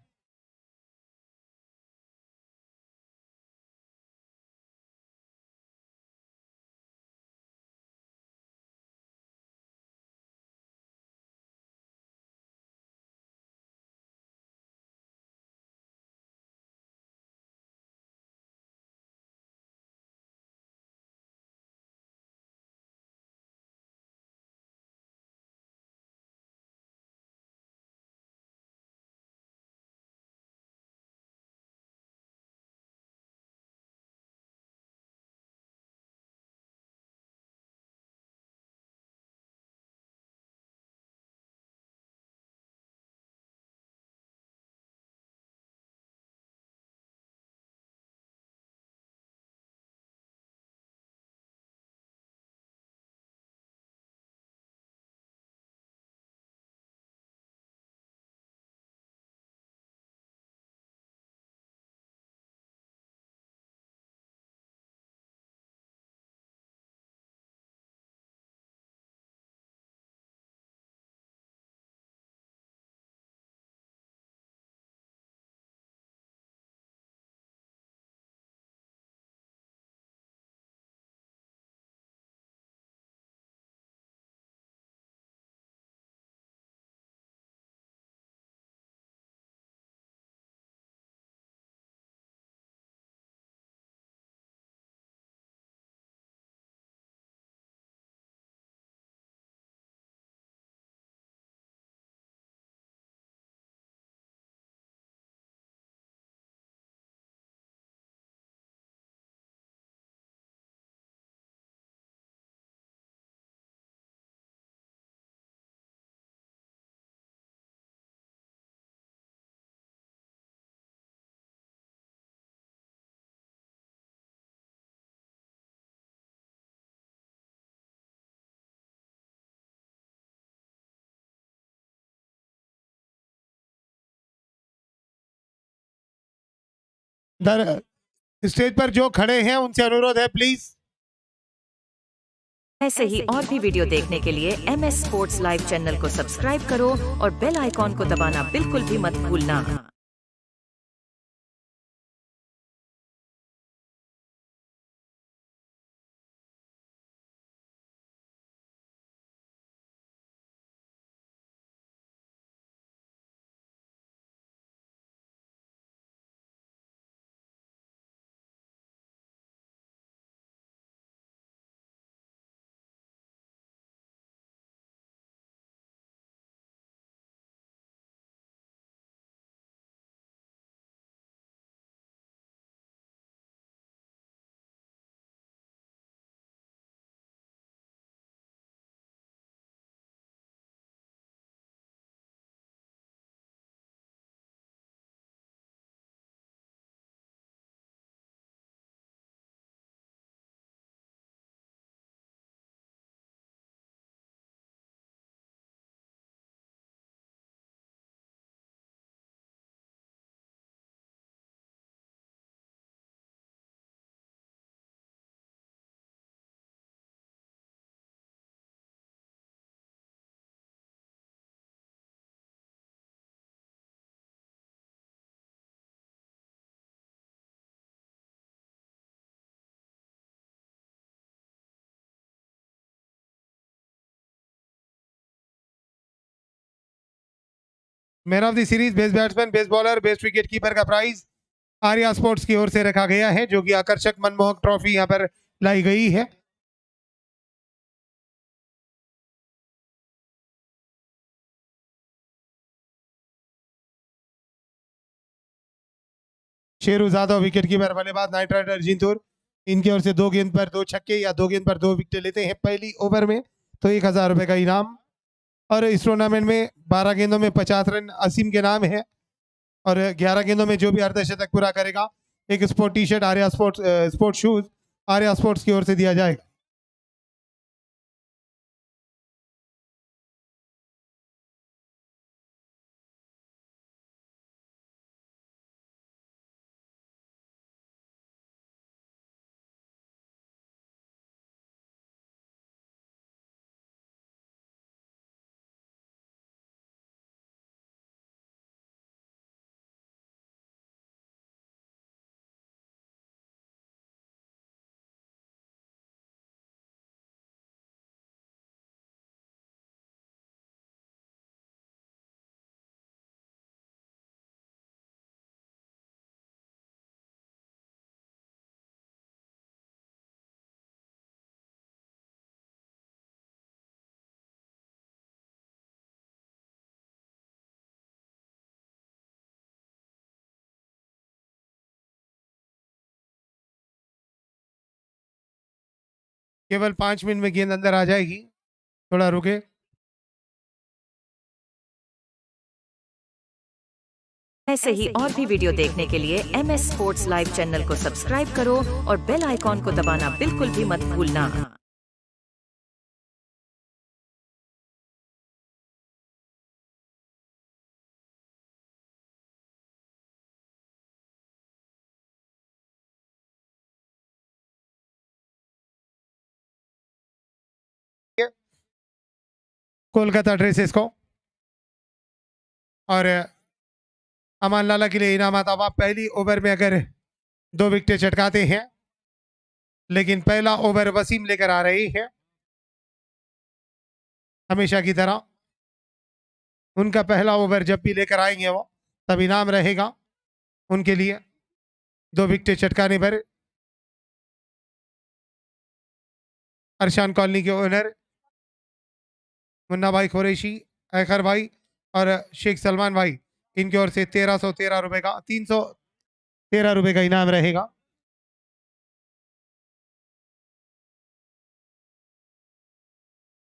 S1: स्टेज पर जो खड़े हैं उनसे अनुरोध है प्लीज।
S3: ऐसे ही और भी वीडियो देखने के लिए MS स्पोर्ट्स लाइव चैनल को सब्सक्राइब करो और बेल आइकॉन को दबाना बिल्कुल भी मत भूलना।
S1: Man of the series, best batsman, best bowler, best wicket keeper का प्राइज आर्या स्पोर्ट्स की ओर से रखा गया है, जो कि आकर्षक मनमोहक ट्रॉफी यहाँ पर लाई गई है। शेरू जादव विकेट कीपर, बल्लेबाज नाइट राइडर जिंतूर, इनकी ओर से 2 गेंद पर 2 छक्के या 2 गेंद पर 2 विकेट लेते हैं पहली ओवर में तो 1000 रुपए का इनाम। और इस टूर्नामेंट में 12 गेंदों में 50 रन असीम के नाम है और 11 गेंदों में जो भी अर्धशतक पूरा करेगा एक sport T shirt Arya sport shoes Arya sports की ओर से दिया जाएगा। केवल 5 मिनट में गेंद अंदर आ जाएगी, थोड़ा रुके।
S3: ऐसे ही और भी वीडियो देखने के लिए MS स्पोर्ट्स लाइव चैनल को सब्सक्राइब करो और बेल आइकॉन को दबाना बिल्कुल भी मत भूलना।
S1: कोलकाता ड्रेसेस को और अमान लाला के लिए इनाम आता हुआ। पहली ओवर में अगर 2 विकेटें चटकाते हैं, लेकिन पहला ओवर वसीम लेकर आ रही है हमेशा की तरह। उनका पहला ओवर जब भी लेकर आएंगे वो तब इनाम रहेगा उनके लिए 2 विकेटें चटकाने पर। अरशान कॉलोनी के ओनर मुन्ना भाई कुरैशी, ऐखर भाई और शेख सलमान भाई, इनकी ओर से 1313 रुपए का 313 रुपए का इनाम रहेगा।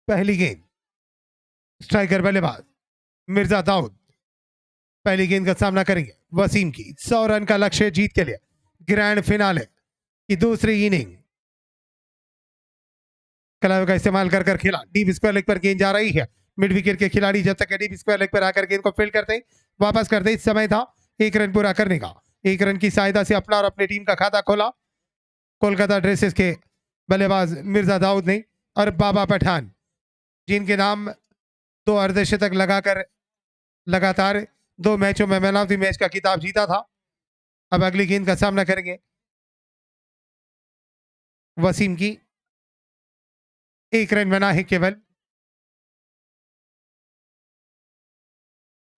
S1: पहली गेंद, स्ट्राइकर बल्लेबाज मिर्जा दाऊद पहली गेंद का सामना करेंगे वसीम की। 100 रन का लक्ष्य जीत के लिए ग्रैंड फिनाले की दूसरी इनिंग कलावे का इस्तेमाल कर कर खेला। डीप स्क्वायर लेग पर गेंद जा रही है। मिड विकेट के खिलाड़ी जब तक डीप स्क्वायर लेग पर आकर गेंद को फील्ड करते वापस करते, इस समय था 1 रन पूरा करने का। एक रन की सहायता से अपना और अपनी टीम का खाता खोला कोलकाता ड्रेसेस के बल्लेबाज मिर्जा दाऊद ने और बाबा पठान, जिनके नाम 2 अर्धशतक लगाकर लगातार 2 मैचों में मैन ऑफ द मैच का खिताब जीता था। अब अगली गेंद का सामना करेंगे वसीम की। 1 रन बना है केवल।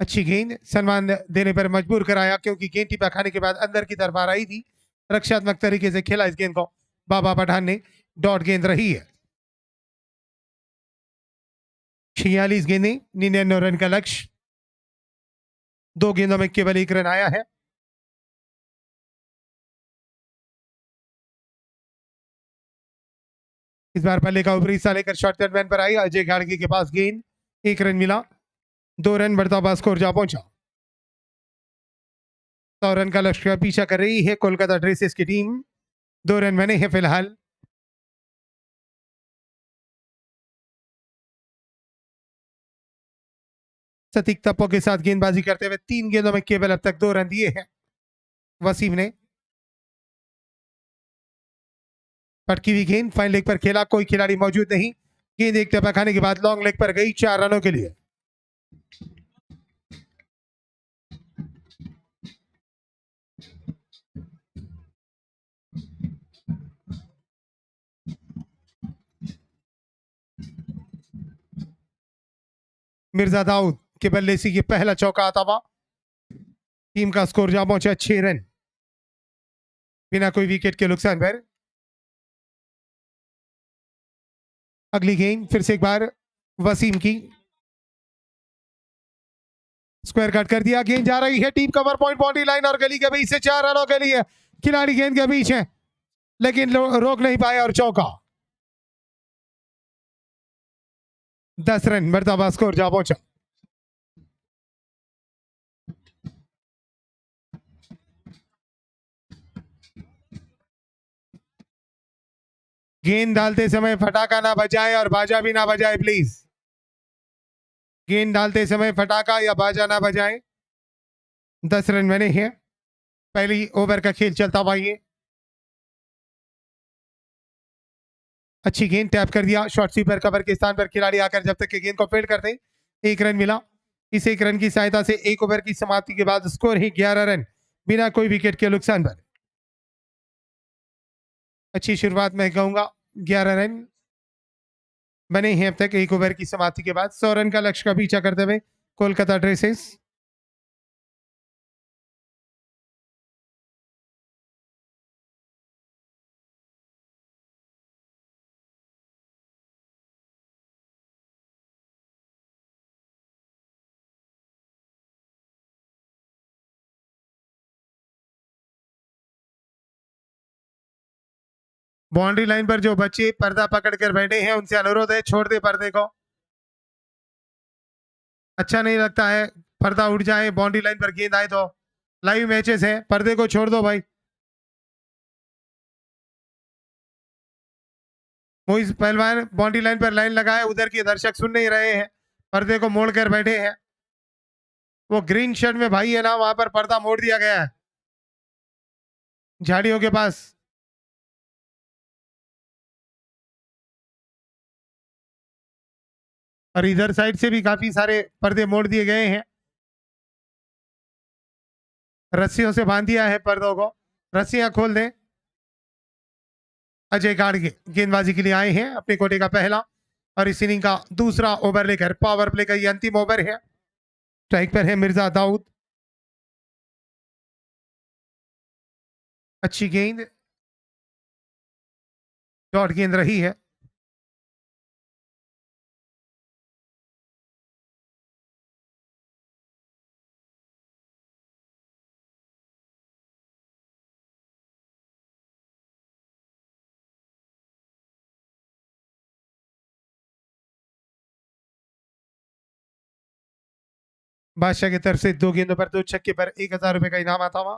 S1: अच्छी गेंद, सम्मान देने पर मजबूर कराया क्योंकि गेंद टिपा खाने के बाद अंदर की तरफ आ रही थी। रक्षात्मक तरीके से खेला इस गेंद को बाबा पठान ने। डॉट गेंद रही है। 46 गेंदें, 99 रन का लक्ष्य। 2 गेंदों में केवल 1 रन आया है। इस बार पल्ले का ऊपरी हिस्सा लेकर शॉर्टकट मैन पर आई अजय गाड़गी के पास गेंद। 1 रन मिला। 2 रन बढ़ता हुआ स्कोर जा पहुंचा। 100 रन का लक्ष्य का पीछा कर रही है कोलकाता ड्रेसेस की टीम। 2 रन बने हैं फिलहाल। सटीक तप्पों के साथ गेंदबाजी करते हुए 3 गेंदों में केवल अब तक 2 रन दिए हैं वसीम ने। पटकी हुई गेंद फाइन लेग पर खेला, कोई खिलाड़ी मौजूद नहीं। गेंद एक टप्पा खाने के बाद लॉन्ग लेग पर गई 4 रनों के लिए। मिर्जा दाऊद के बल्ले से ये पहला चौका आता हुआ। टीम का स्कोर जा पहुंचा 6 रन बिना कोई विकेट के नुकसान पर। अगली गेंद फिर से एक बार वसीम की। स्क्वायर कट कर दिया, गेंद जा रही है team cover point boundary line और गली के बीच से 4 रनों के लिए। खिलाड़ी गेंद के बीच है लेकिन रोक नहीं पाया और चौका। 10 रन बढ़ता हुआ स्कोर जा पहुंचा। गेंद डालते समय फटाका ना बजाए और बाजा भी ना बजाए प्लीज। गेंद डालते समय फटाका या बाजा ना बजाए। 10 रन बने हैं। पहली ओवर का खेल चलता हुआ ये। अच्छी गेंद टैप कर दिया शॉर्ट स्वीपर कवर के स्थान पर खिलाड़ी आकर जब तक कि गेंद को फील्ड करते 1 रन मिला। इस 1 रन की सहायता से 1 ओवर की समाप्ति के बाद स्कोर ही 11 रन बिना कोई विकेट के नुकसान पर। अच्छी शुरुआत मैं कहूंगा। 11 रन बने हैं अब तक 1 ओवर की समाप्ति के बाद। 100 रन का लक्ष्य का पीछा करते हुए कोलकाता ड्रेसेस। बाउंड्री लाइन पर जो बच्चे पर्दा पकड़कर बैठे हैं उनसे अनुरोध है छोड़ दे पर्दे को। अच्छा नहीं लगता है पर्दा उठ जाए बाउंड्री लाइन पर गेंद आए तो। लाइव मैचेस हैं, पर्दे को छोड़ दो भाई। मोइज पहलवान बाउंड्री लाइन पर लाइन लगाए, उधर के दर्शक सुन नहीं रहे हैं, पर्दे को मोड़ कर बैठे हैं। वो ग्रीन शर्ट में भाई है ना, वहां पर पर्दा मोड़ दिया गया है झाड़ियों के पास। और इधर साइड से भी काफी सारे पर्दे मोड़ दिए गए हैं। रस्सियों से बांध दिया है पर्दों को, रस्सियां खोल दें। अजय गाड़गे गेंदबाजी के लिए आए हैं अपने कोटे का पहला और इस इनिंग का दूसरा ओवर लेकर। पावर प्ले का ये अंतिम ओवर है। स्ट्राइक पर है मिर्जा दाऊद। अच्छी गेंद, डॉट गेंद रही है। बादशाह की तरफ से 2 गेंदों पर 2 छक्के पर 1000 रुपए का इनाम आता हुआ।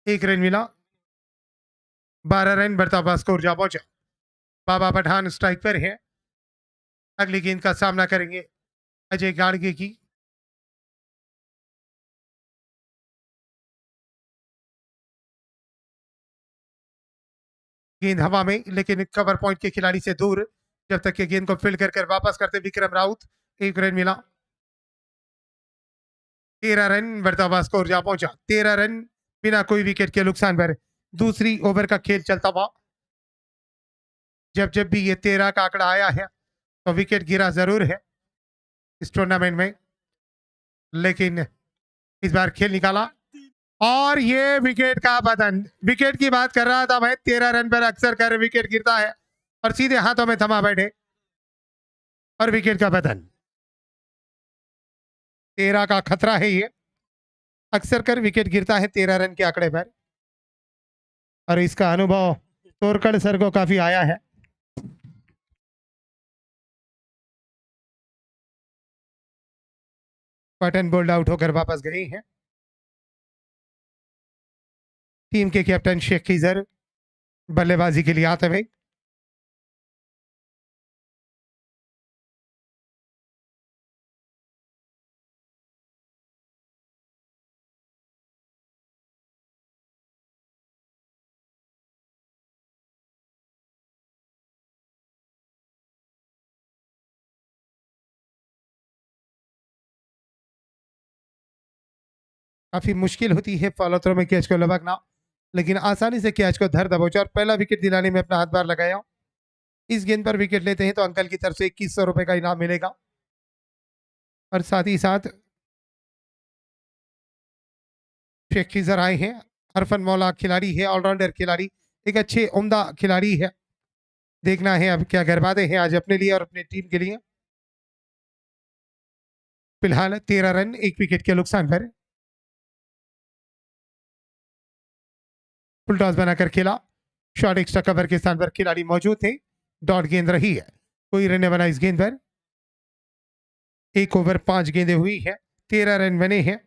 S1: 1 रन मिला। 12 रन बढ़ता हुआ स्कोर जा पहुंचा। बाबा पठान स्ट्राइक पर है। अगली गेंद का सामना करेंगे अजय गाड़गे की। गेंद हवा में, लेकिन कवर पॉइंट के खिलाड़ी से दूर। जब तक के गेंद को फील्ड कर वापस करते विक्रम राउत, 1 रन मिला। 13 रन बढ़ता हुआ स्कोर जा पहुंचा। 13 रन बिना कोई विकेट के नुकसान पर दूसरी ओवर का खेल चलता हुआ। जब जब भी ये 13 का आंकड़ा आया है तो विकेट गिरा जरूर है इस टूर्नामेंट में, लेकिन इस बार खेल निकाला और ये विकेट का पतन। विकेट की बात कर रहा था मैं। 13 रन पर अक्सर कर विकेट गिरता है और सीधे हाथों में थमा बैठे और विकेट का पतन। 13 का खतरा है ये। अक्सर कर विकेट गिरता है 13 रन के आंकड़े पर, और इसका अनुभव तोरकड़ सर को काफी आया है। पटन बोल्ड आउट होकर वापस गए हैं। टीम के कैप्टन शेख खीजर बल्लेबाजी के लिए आते हुए। काफी मुश्किल होती है फॉलो थ्रो में कैच को लपकना, लेकिन आसानी से कैच को धर दबोचा और पहला विकेट दिलाने में अपना हाथ बार लगाया। इस गेंद पर विकेट लेते हैं तो अंकल की तरफ से 2100 रुपए का इनाम मिलेगा, और साथ ही साथ शेख खीजर आए हैं। हरफन मौला खिलाड़ी है, ऑलराउंडर खिलाड़ी, एक अच्छे उम्दा खिलाड़ी है। देखना है अब क्या गरबाते हैं आज अपने लिए और अपनी टीम के लिए। फिलहाल 13 रन 1 विकेट के नुकसान पर। फुल टॉस बनाकर खेला। शॉट एक्स्ट्रा कवर के स्थान पर खिलाड़ी मौजूद थे। डॉट गेंद रही है, कोई रन बना इस गेंद पर। 1 ओवर 5 गेंदें हुई है, 13 रन बने हैं।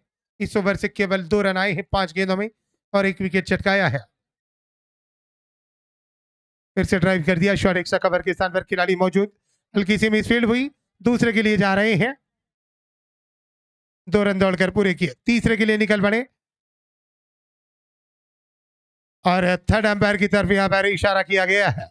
S1: इस ओवर से केवल 2 रन आए हैं 5 गेंदों में और 1 विकेट चटकाया है। फिर से ड्राइव कर दिया। शॉट एक्स्ट्रा कवर के स्थान पर खिलाड़ी मौजूद। हल्की सी मिसफील्ड हुई। दूसरे के लिए जा रहे हैं। 2 रन दौड़कर पूरे किए। तीसरे के लिए निकल पड़े और थर्ड अंपायर की तरफ यहां पर इशारा किया गया है।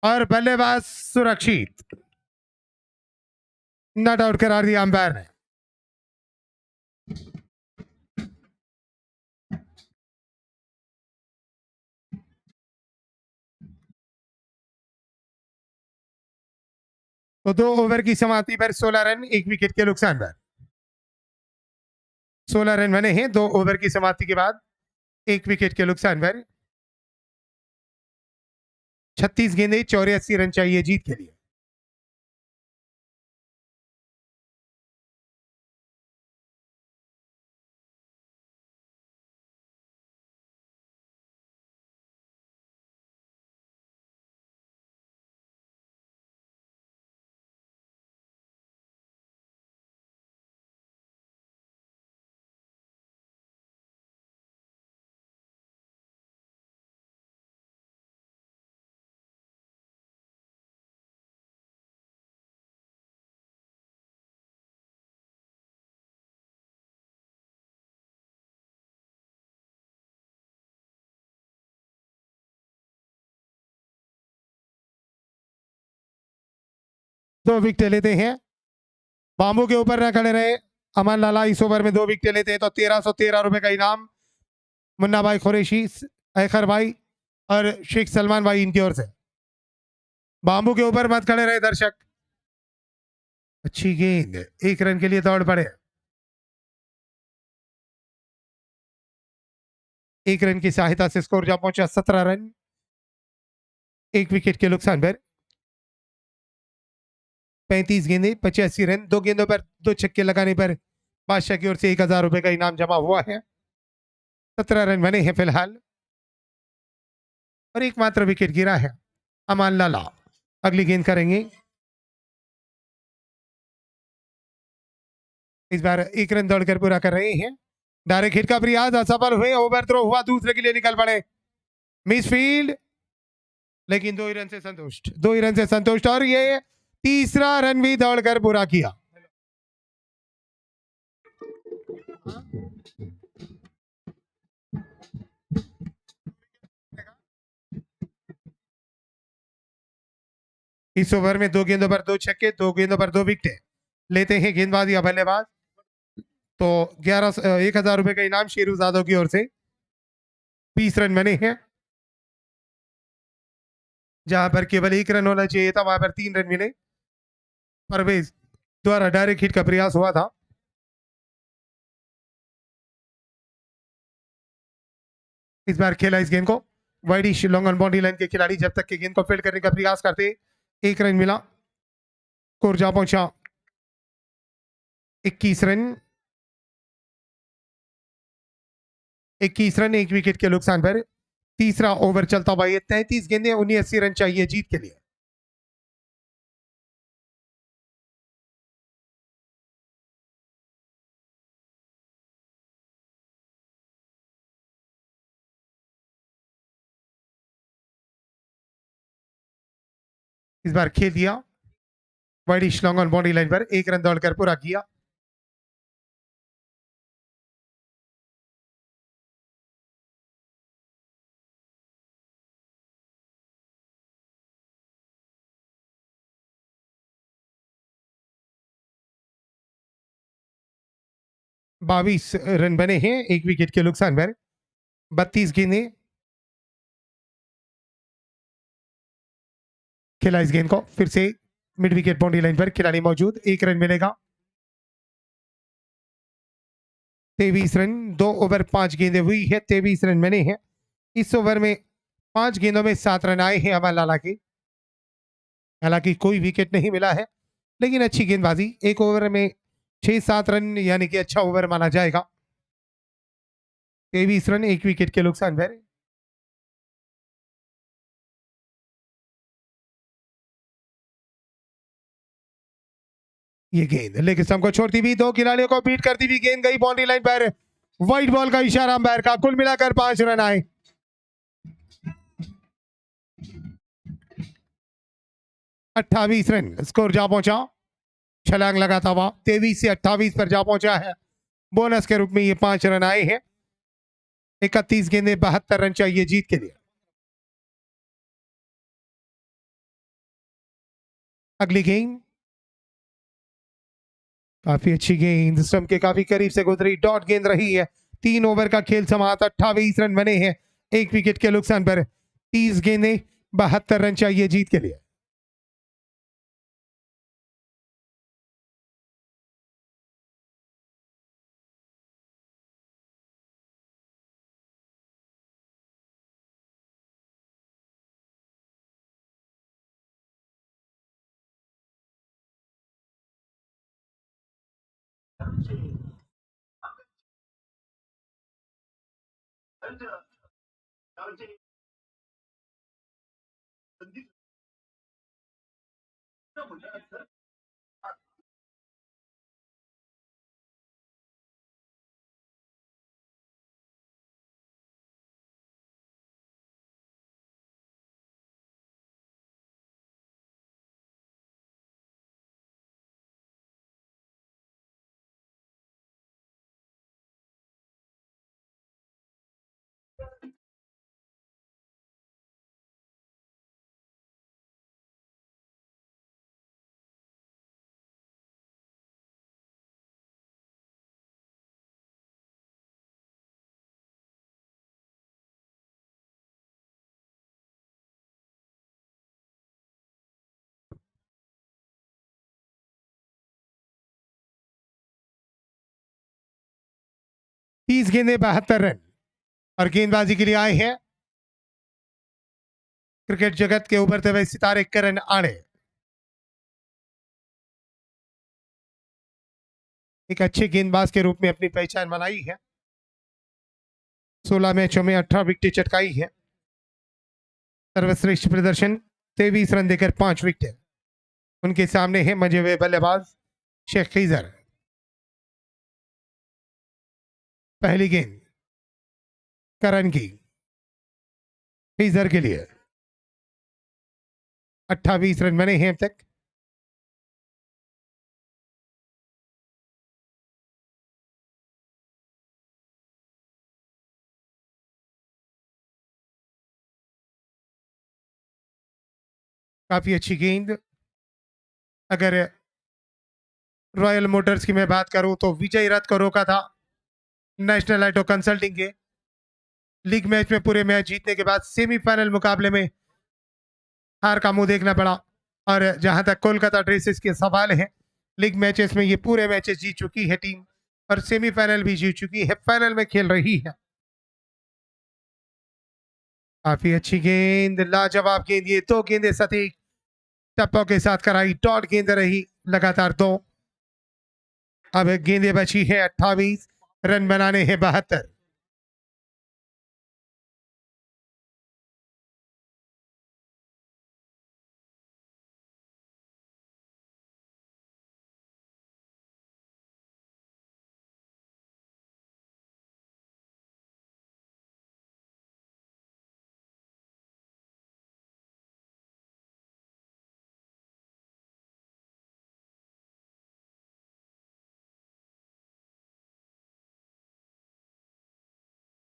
S1: और बल्लेबाज सुरक्षित, नॉट आउट करार दिया अंपायर ने। तो 2 ओवर की समाप्ति पर 16 रन 1 विकेट के नुकसान पर 16 रन बने हैं 2 ओवर की समाप्ति के बाद 1 विकेट के नुकसान पर। 36 गेंदें 84 रन चाहिए जीत के लिए। दो विकेट लेते हैं। बाम्बू के ऊपर न खड़े रहे अमन लाला। इस ओवर में 2 विकेट लेते हैं तो 1313 रुपए का इनाम मुन्ना भाई कुरैशी, ऐखर भाई और शेख सलमान भाई इनकी ओर से। बाम्बू के ऊपर मत खड़े रहे दर्शक। अच्छी गेंद, 1 रन के लिए दौड़ पड़े। 1 रन की सहायता से स्कोर जा पहुंचा 17 रन 1 विकेट के नुकसान पर। 35 गेंदें 85 रन। 2 गेंदों पर 2 छक्के लगाने पर बादशाह की ओर से 1000 रुपए का इनाम जमा हुआ है। 17 रन बने हैं फिलहाल और एकमात्र विकेट गिरा है। अमान लाला अगली गेंद करेंगे। इस बार 1 रन दौड़कर पूरा कर रहे हैं। डायरेक्ट हिट का प्रयास असफल हुए, ओवर थ्रो हुआ, दूसरे के लिए निकल पड़े, मिस फील्ड, लेकिन 2 ही रन से संतुष्ट, 2 ही रन से संतुष्ट और ये तीसरा रन भी दौड़कर पूरा किया। इस ओवर में 2 गेंदों पर 2 छक्के, 2 गेंदों पर 2 विकेट लेते हैं गेंदबाज या बल्लेबाज। तो 1000 रुपए का इनाम शेरू जादव की ओर से। 20 रन बने हैं, जहां पर केवल 1 रन होना चाहिए था वहां पर 3 रन मिले। परवेज द्वारा डायरेक्ट हिट का प्रयास हुआ था। इस बार खेला इस गेंद को widish long on boundary line के खिलाड़ी जब तक के गेंद को फील्ड करने का प्रयास करते 1 रन मिला। स्कोर जा पहुंचा 21 रन। 21 रन 1 विकेट के नुकसान पर तीसरा ओवर चलता हुआ, ये 33 गेंदें 79 रन चाहिए जीत के लिए। इस बार खेल दिया widish long on boundary line पर, 1 रन दौड़कर पूरा किया। बाईस रन बने हैं 1 विकेट के नुकसान पर। 32 गेंदें खेला इस गेंद को फिर से मिड विकेट बाउंड्री लाइन पर, खिलाड़ी मौजूद, 1 रन मिलेगा। 23 रन, 2 ओवर 5 गेंदें हुई है, 23 रन बने हैं। इस ओवर में 5 गेंदों में 7 रन आए हैं अमन लाला के। हालांकि कोई विकेट नहीं मिला है, लेकिन अच्छी गेंदबाजी। 1 ओवर में 6-7 रन यानी कि अच्छा ओवर माना जाएगा। 23 रन 1 विकेट के नुकसान पर। ये गेंद लेग स्टंप को छोड़ती हुई 2 खिलाड़ियों को बीट करती हुई गेंद गई बाउंड्री लाइन पर। व्हाइट बॉल का इशारा अंपायर का। कुल मिलाकर 5 रन आए। 28 रन स्कोर जा पहुंचा, छलांग लगाता हुआ 23 से 28 पर जा पहुंचा है। बोनस के रूप में ये 5 रन आए हैं। 31 गेंदें 72 रन चाहिए जीत के लिए। अगली गेंद काफी अच्छी गेंद, स्टंप के काफी करीब से गुजरी, डॉट गेंद रही है। 3 ओवर का खेल समाप्त, 28 रन बने हैं 1 विकेट के नुकसान पर। 30 गेंदें 72 रन चाहिए जीत के लिए। तीस गेंदें 72 रन और गेंदबाजी के लिए आए हैं क्रिकेट जगत के उभरते हुए सितारे करण आड़े। एक अच्छे गेंदबाज के रूप में अपनी पहचान बनाई है। 16 मैचों में 18 विकेटें चटकाई है। सर्वश्रेष्ठ प्रदर्शन, 23 रन देकर 5 विकेट। उनके सामने है मजे हुए बल्लेबाज शेख खीजर। पहली गेंद करण की, खीजर के लिए 28 रन बने हैं अब तक। काफी अच्छी गेंद। अगर रॉयल मोटर्स की मैं बात करूं तो विजय रथ को रोका था नेशनल ऑटो कंसल्टिंग के। लीग मैच में पूरे मैच जीतने के बाद सेमीफाइनल मुकाबले में हार का मुंह देखना पड़ा। और जहां तक कोलकाता ड्रेसेस के सवाल है, लीग मैचेस में ये पूरे मैचेस जीत चुकी है टीम और सेमीफाइनल भी जीत चुकी है, फाइनल में खेल रही है। काफी अच्छी गेंद, लाजवाब गेंद। ये 2 गेंदें सटीक टप्पों के साथ कराई। डॉट गेंद रही लगातार 2। अब गेंदें बची है 28, रन बनाने हैं 72।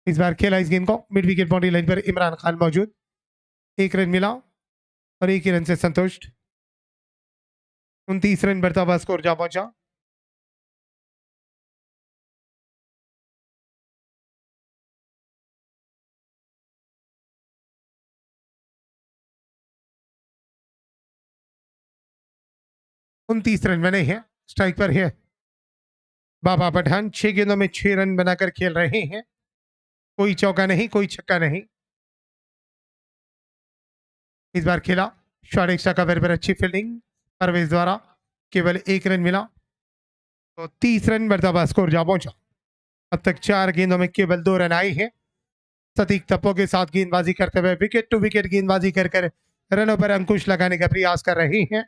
S1: इस बार खेला इस गेंद को मिड विकेट बाउंड्री लाइन पर इमरान खान मौजूद। 1 रन मिला और 1 ही रन से संतुष्ट। 29 रन बढ़ता हुआ स्कोर जा पहुंचा। उनतीस रन बने हैं। स्ट्राइक पर है बाबा पठान। 6 गेंदों में 6 रन बनाकर खेल रहे हैं। कोई चौका नहीं, कोई छक्का नहीं। इस बार खेला शॉर्ट एक्स्ट्रा कवर पर अच्छी फील्डिंग परवेज द्वारा, केवल 1 रन मिला तो 30 रन बढ़ता हुआ स्कोर जा पहुंचा। अब तक 4 गेंदों में केवल 2 रन आए हैं। सटीक टप्पों के साथ गेंदबाजी करते हुए विकेट टू विकेट गेंदबाजी कर रनों पर अंकुश लगाने का प्रयास कर रहे हैं।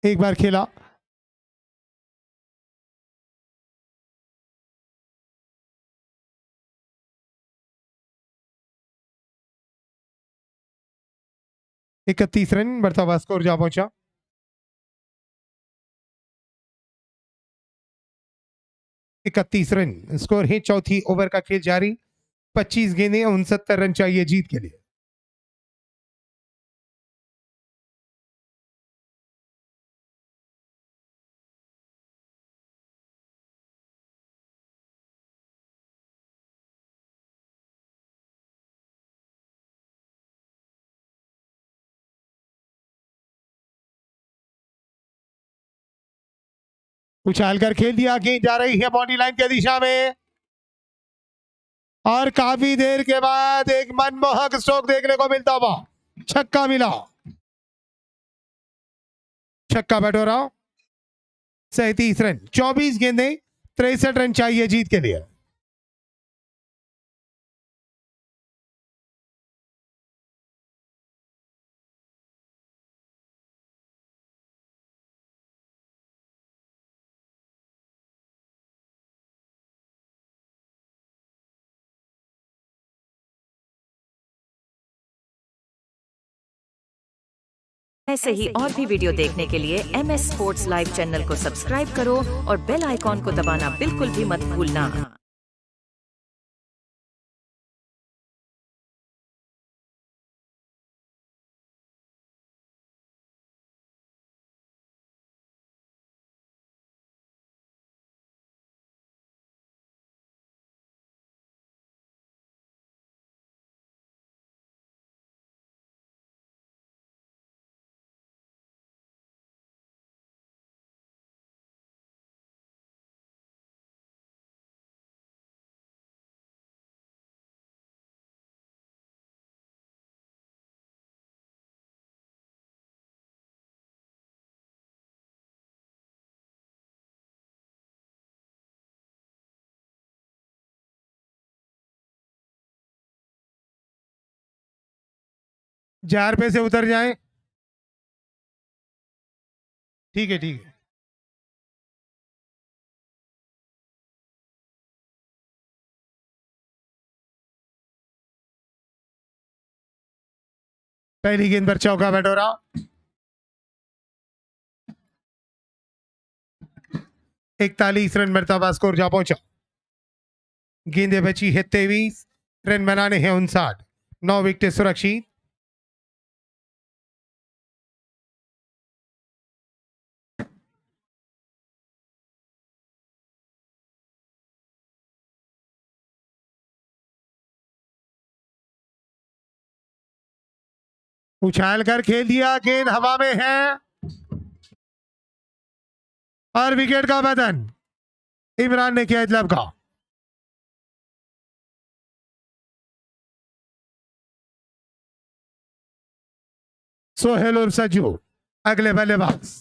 S1: एक बार खेला इकतीस रन बढ़ता हुआ स्कोर जा पहुंचा। इकतीस रन स्कोर है। चौथी ओवर का खेल जारी। 25 गेंदें, 69 रन चाहिए जीत के लिए। उछालकर खेल दिया, गेंद जा रही है बाउंड्री लाइन की दिशा में और काफी देर के बाद एक मनमोहक स्ट्रोक देखने को मिलता हुआ। छक्का मिला। छक्का बटोरा। 37 रन, 24 गेंदें, 63 रन चाहिए जीत के लिए।
S3: ऐसे ही और भी वीडियो देखने के लिए MS स्पोर्ट्स लाइव चैनल को सब्सक्राइब करो और बेल आइकॉन को दबाना बिल्कुल भी मत भूलना।
S1: जार पे से उतर जाएं। ठीक है ठीक है। पहली गेंद पर चौका बटोरा। 41 रन मरतबा स्कोर जा पहुंचा। गेंदे बची है 23, रन बनाने हैं 59, 9 विकेट सुरक्षित। उछाल कर खेल दिया, गेंद हवा में है और विकेट का बदन इमरान ने किया इतलब का। सोहेल और सज्जू अगले बल्लेबाज।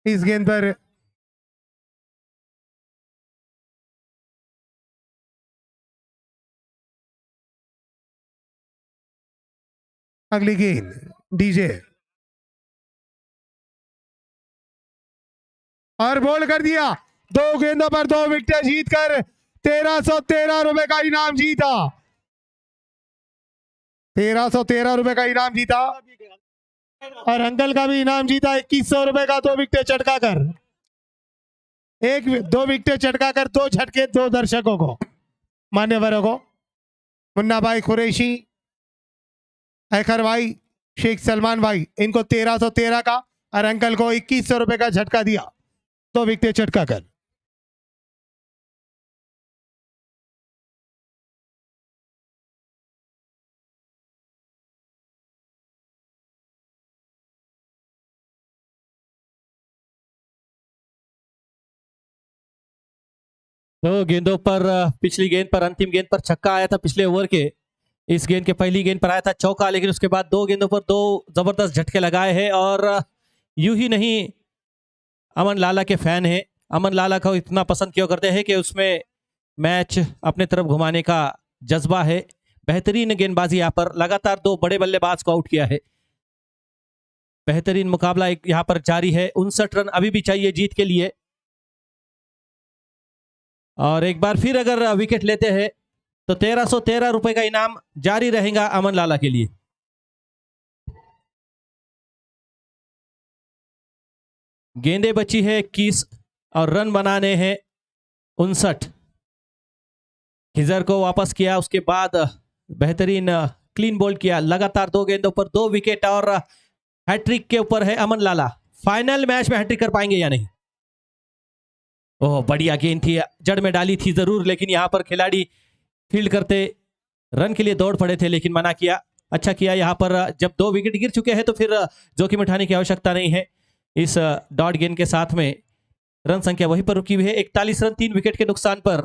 S1: इस गेंद पर अगली गेंद डीजे और बोल कर दिया। 2 गेंदों पर 2 विकेट जीतकर 1313 रुपए का इनाम जीता। 1313 रुपए का इनाम जीता और अंकल का भी इनाम जीता 2100 रुपए का 2 विकेट चटका कर। 2 विकेट चटका कर 2 झटके 2 दर्शकों को, मान्यवरों को, मुन्ना भाई कुरैशी, हैकर भाई, शेख सलमान भाई, इनको 1313 का और अंकल को 2100 रुपए का झटका दिया 2 विकेट चटका कर।
S2: दो गेंदों पर पिछली गेंद पर, अंतिम गेंद पर छक्का आया था पिछले ओवर के। इस गेंद के पहली गेंद पर आया था चौका, लेकिन उसके बाद 2 गेंदों पर 2 जबरदस्त झटके लगाए हैं। और यूं ही नहीं, अमन लाला के फैन हैं, अमन लाला को इतना पसंद क्यों करते हैं कि उसमें मैच अपने तरफ घुमाने का जज्बा है। बेहतरीन गेंदबाजी यहाँ पर, लगातार 2 बड़े बल्लेबाज को आउट किया है। बेहतरीन मुकाबला एक यहाँ पर जारी है। 59 रन अभी भी चाहिए जीत के लिए। और एक बार फिर अगर विकेट लेते हैं तो 1313 रुपए का इनाम जारी रहेगा अमन लाला के लिए। गेंदे बची है 21 और रन बनाने हैं 59। खिजर को वापस किया, उसके बाद बेहतरीन क्लीन बोल्ड किया। लगातार 2 गेंदों पर 2 विकेट और हैट्रिक के ऊपर है अमन लाला। फाइनल मैच में हैट्रिक कर पाएंगे या नहीं? ओह, बढ़िया गेंद थी, जड़ में डाली थी जरूर, लेकिन यहां पर खिलाड़ी फील्ड करते रन के लिए दौड़ पड़े थे, लेकिन मना किया। अच्छा किया, यहां पर जब 2 विकेट गिर चुके हैं तो फिर जोखिम उठाने की आवश्यकता नहीं है। इस डॉट गेंद के साथ में रन संख्या वहीं पर रुकी हुई है। 41 रन 3 विकेट के नुकसान पर।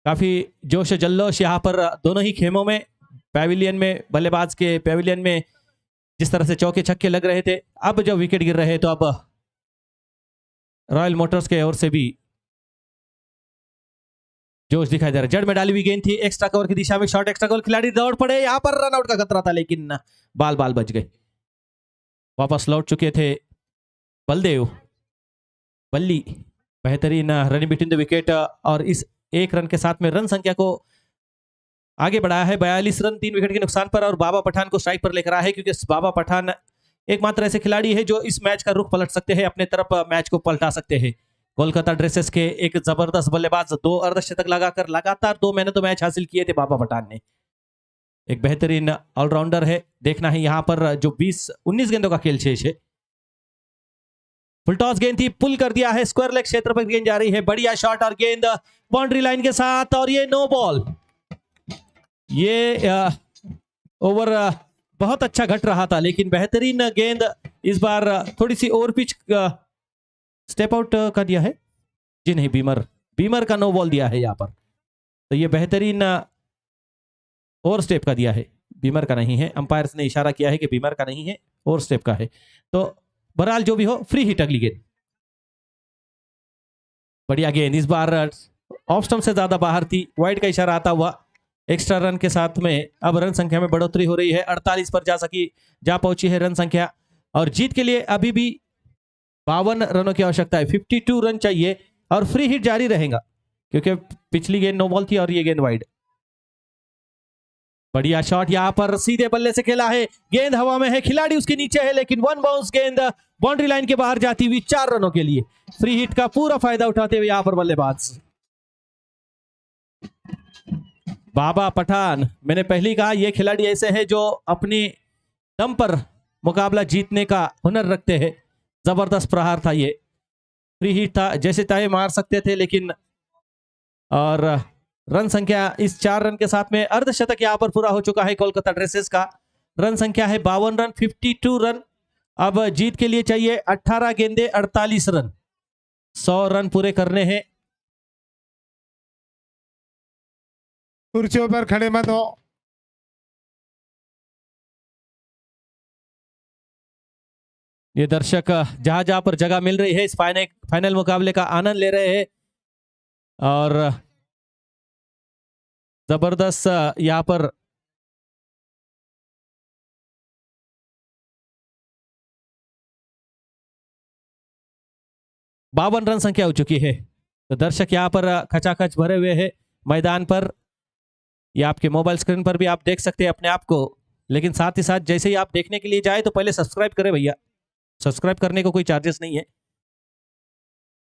S2: काफी जोश जल्लोश यहाँ पर दोनों ही खेमों में, पैविलियन में, बल्लेबाज के पैविलियन में जिस तरह से चौके छक्के लग रहे थे, अब जब विकेट गिर रहे हैं तो अब रॉयल मोटर्स के ओर से भी जोश दिखाई दे रहा है। जड़ में डाली हुई गेंद थी, एक्स्ट्रा कवर की दिशा में शॉट, एक्स्ट्रा कवर, खिलाड़ी दौड़ पड़े, यहां पर रन आउट का खतरा था, लेकिन बाल बाल बच गए। वापस लौट चुके थे बलदेव बल्ली। बेहतरीन रनिंग बिटवीन द विकेट और इस 1 रन के साथ में रन संख्या को आगे बढ़ाया है 42 रन 3 विकेट के नुकसान पर। और बाबा पठान को स्ट्राइक पर लेकर आया है, क्योंकि बाबा पठान एकमात्र ऐसे खिलाड़ी है जो इस मैच का रुख पलट सकते हैं, अपने तरफ मैच को पलटा सकते हैं। कोलकाता ड्रेसेस के एक जबरदस्त बल्लेबाज, 2 अर्धशतक लगाकर लगातार 2 मैन ऑफ द मैच हासिल किए थे बाबा पठान ने। एक बेहतरीन ऑलराउंडर है। देखना है यहाँ पर जो 19 गेंदों का खेल शेष है। फुल टॉस गेंद थी, पुल कर दिया है, स्क्वायर लेग क्षेत्र पर गेंद जा रही है। बढ़िया शॉट और गेंद बाउंड्री लाइन के साथ, और ये नो बॉल। ये ओवर बहुत अच्छा घट रहा था, लेकिन बेहतरीन गेंद इस बार थोड़ी सी ओवर पिच स्टेप आउट कर दिया है जी। नहीं, बीमर का नो बॉल दिया है यहाँ पर। तो ये बेहतरीन ओवर स्टेप का दिया है, बीमर का नहीं है। अंपायर्स ने इशारा किया है कि बीमर का नहीं है, ओवर स्टेप का है। तो बहरहाल जो भी हो, फ्री हिट अगली गेंद। बढ़िया गेंद, इस बार ऑफ स्टंप से ज्यादा बाहर थी, वाइड का इशारा आता हुआ एक्स्ट्रा रन के साथ में अब रन संख्या में बढ़ोतरी हो रही है। 48 पर जा पहुंची है रन संख्या, और जीत के लिए अभी भी 52 रनों की आवश्यकता है। 52 रन चाहिए और फ्री हिट जारी रहेगा, क्योंकि पिछली गेंद नो बॉल थी और ये गेंद वाइड। बढ़िया शॉट, यहां पर सीधे बल्ले से खेला है, गेंद हवा में है, खिलाड़ी उसके नीचे है, लेकिन वन बाउंस गेंद बाउंड्री लाइन के बाहर जाती हुई 4 रनों के लिए। फ्री हिट का पूरा फायदा उठाते हुए यहां पर बल्लेबाज बाबा पठान। मैंने पहले ही कहा, ये खिलाड़ी ऐसे हैं जो अपनी दम पर मुकाबला जीतने का हुनर रखते हैं। जबरदस्त प्रहार था, ये फ्री हिट था, जैसे चाहे मार सकते थे, लेकिन और रन संख्या इस 4 रन के साथ में अर्धशतक यहां पर पूरा हो चुका है कोलकाता ड्रेसेस का। रन संख्या है 52 रन, 52 रन। अब जीत के लिए चाहिए 18 गेंदे 48 रन, 100 रन पूरे करने हैं।
S1: कुर्सियों पर खड़े मत हो।
S2: ये दर्शक जहां जहां पर जगह मिल रही है इस फाइनल मुकाबले का आनंद ले रहे हैं, और जबरदस्त यहां पर बावन रन संख्या हो चुकी है। तो दर्शक यहां पर खचाखच भरे हुए हैं मैदान पर। या आपके मोबाइल स्क्रीन पर भी आप देख सकते हैं अपने आप को, लेकिन साथ ही साथ जैसे ही आप देखने के लिए जाए तो पहले सब्सक्राइब करें भैया। सब्सक्राइब करने को कोई चार्जेस नहीं है,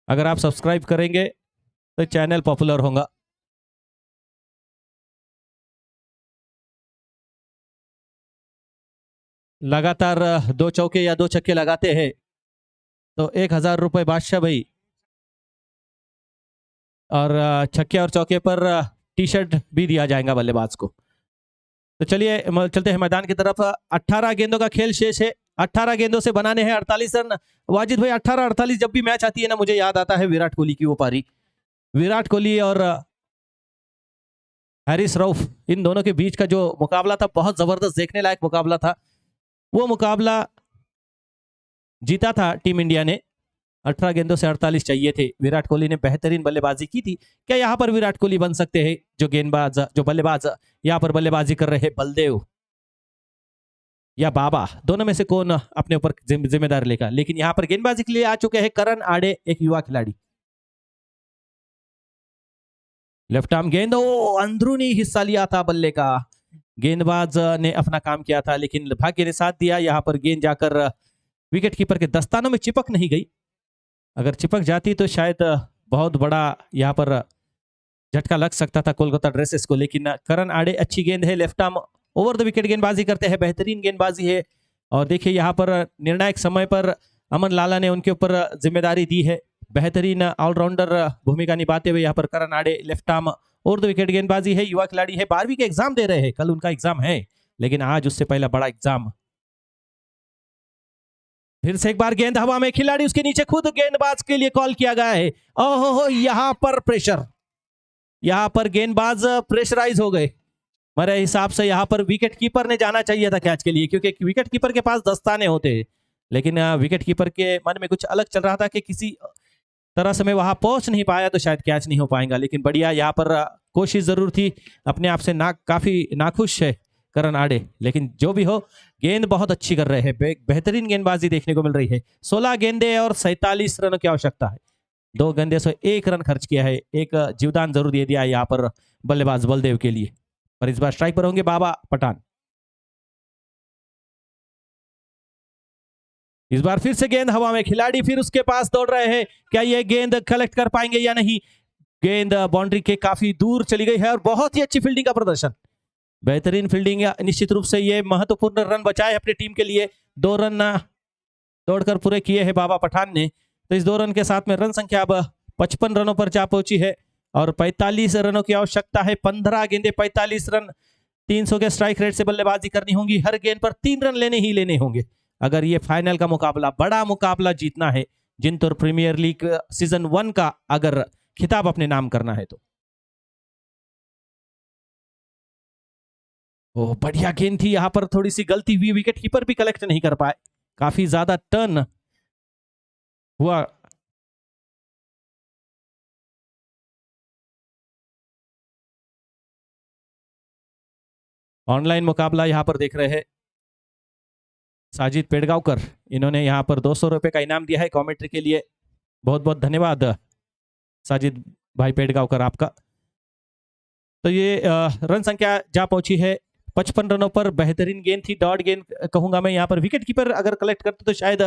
S2: अगर आप सब्सक्राइब करेंगे तो चैनल पॉपुलर होगा। लगातार 2 चौके या 2 छक्के लगाते हैं तो 1000 रुपए बादशाह भाई, और छक्के और चौके पर टी शर्ट भी दिया जाएगा बल्लेबाज को। तो चलिए चलते हैं मैदान की तरफ। 18 गेंदों का खेल शेष है, 18 गेंदों से बनाने हैं 48 रन। वाजिद भाई, 18-48 जब भी मैच आती है ना, मुझे याद आता है विराट कोहली की वो पारी। विराट कोहली और हैरिस रऊफ, इन दोनों के बीच का जो मुकाबला था, बहुत जबरदस्त देखने लायक मुकाबला था। वो मुकाबला जीता था टीम इंडिया ने। 18 गेंदों से 48 चाहिए थे। विराट कोहली ने बेहतरीन बल्लेबाजी की थी। क्या यहाँ पर विराट कोहली बन सकते हैं जो बल्लेबाज यहाँ पर बल्लेबाजी कर रहे हैं? बलदेव या बाबा, दोनों में से कौन अपने ऊपर जिम्मेदारी लेगा? लेकिन यहाँ पर गेंदबाजी के लिए आ चुके हैं करण आड़े, एक युवा खिलाड़ी। लेफ्ट आर्म गेंद, अंदरूनी हिस्सा लिया था बल्ले का। गेंदबाज ने अपना काम किया था, लेकिन भाग्य ने साथ दिया। यहाँ पर गेंद जाकर विकेट कीपर के दस्तानों में चिपक नहीं गई। अगर चिपक जाती तो शायद बहुत बड़ा यहाँ पर झटका लग सकता था कोलकाता ड्रेसेस को। लेकिन करण आड़े, अच्छी गेंद है, left arm over the wicket गेंदबाजी करते हैं, बेहतरीन गेंदबाजी है। और देखिए यहाँ पर निर्णायक समय पर अमन लाला ने उनके ऊपर जिम्मेदारी दी है। बेहतरीन ऑलराउंडर भूमिका निभाते हुए यहाँ पर करण आड़े, left arm over the wicket गेंदबाजी है। युवा खिलाड़ी है, 12वीं के एग्जाम दे रहे हैं। कल उनका एग्जाम है, लेकिन आज उससे पहला बड़ा एग्जाम। फिर से एक बार गेंद हवा में, खिलाड़ी उसके नीचे, खुद गेंदबाज के लिए कॉल किया गया है। ओहो, यहां पर प्रेशर, यहां पर गेंदबाज प्रेशराइज हो गए। मेरे हिसाब से यहां पर विकेट कीपर ने जाना चाहिए था कैच के लिए, क्योंकि विकेट कीपर के पास दस्ताने होते हैं। लेकिन विकेट कीपर के मन में कुछ अलग चल रहा था कि किसी तरह से मैं वहां पहुंच नहीं पाया तो शायद कैच नहीं हो पाएगा। लेकिन बढ़िया यहाँ पर कोशिश जरूर थी, अपने आप से काफी नाखुश है करण आड़े। लेकिन जो भी हो, गेंद बहुत अच्छी कर रहे हैं, बेहतरीन गेंदबाजी देखने को मिल रही है। 16 गेंदे और 47 रनों की आवश्यकता है। 2 गेंदे से 1 रन खर्च किया है, एक जीवदान जरूर दे दिया है यहाँ पर बल्लेबाज बलदेव के लिए। पर इस बार स्ट्राइक पर होंगे बाबा पठान। इस बार फिर से गेंद हवा में, खिलाड़ी फिर उसके पास दौड़ रहे हैं। क्या ये गेंद कलेक्ट कर पाएंगे या नहीं? गेंद बाउंड्री के काफी दूर चली गई है, और बहुत ही अच्छी फील्डिंग का प्रदर्शन। बेहतरीन फील्डिंग, या निश्चित रूप से ये महत्वपूर्ण रन बचाए अपनी टीम के लिए। 2 रन दौड़कर पूरे किए हैं बाबा पठान ने। तो इस 2 रन के साथ में रन संख्या अब 55 रनों पर जा पहुंची है और 45 रनों की आवश्यकता है। 15 गेंदे 45 रन, 300 के स्ट्राइक रेट से बल्लेबाजी करनी होगी। हर गेंद पर 3 रन लेने ही लेने होंगे अगर ये फाइनल का मुकाबला, बड़ा मुकाबला जीतना है, जिंतूर प्रीमियर लीग सीजन 1 का अगर खिताब अपने नाम करना है तो। ओ बढ़िया गेंद थी, यहां पर थोड़ी सी गलती हुई, विकेट कीपर भी कलेक्ट नहीं कर पाए, काफी ज्यादा टर्न हुआ। ऑनलाइन मुकाबला यहां पर देख रहे हैं साजिद पेड़गांवकर, इन्होंने यहां पर 200 रुपए का इनाम दिया है कमेंट्री के लिए। बहुत बहुत धन्यवाद साजिद भाई पेड़गांवकर आपका। तो ये रन संख्या जा पहुंची है 55 रनों पर। बेहतरीन गेंद थी, डॉट गेंद कहूंगा मैं। यहाँ पर विकेट कीपर अगर कलेक्ट करते तो शायद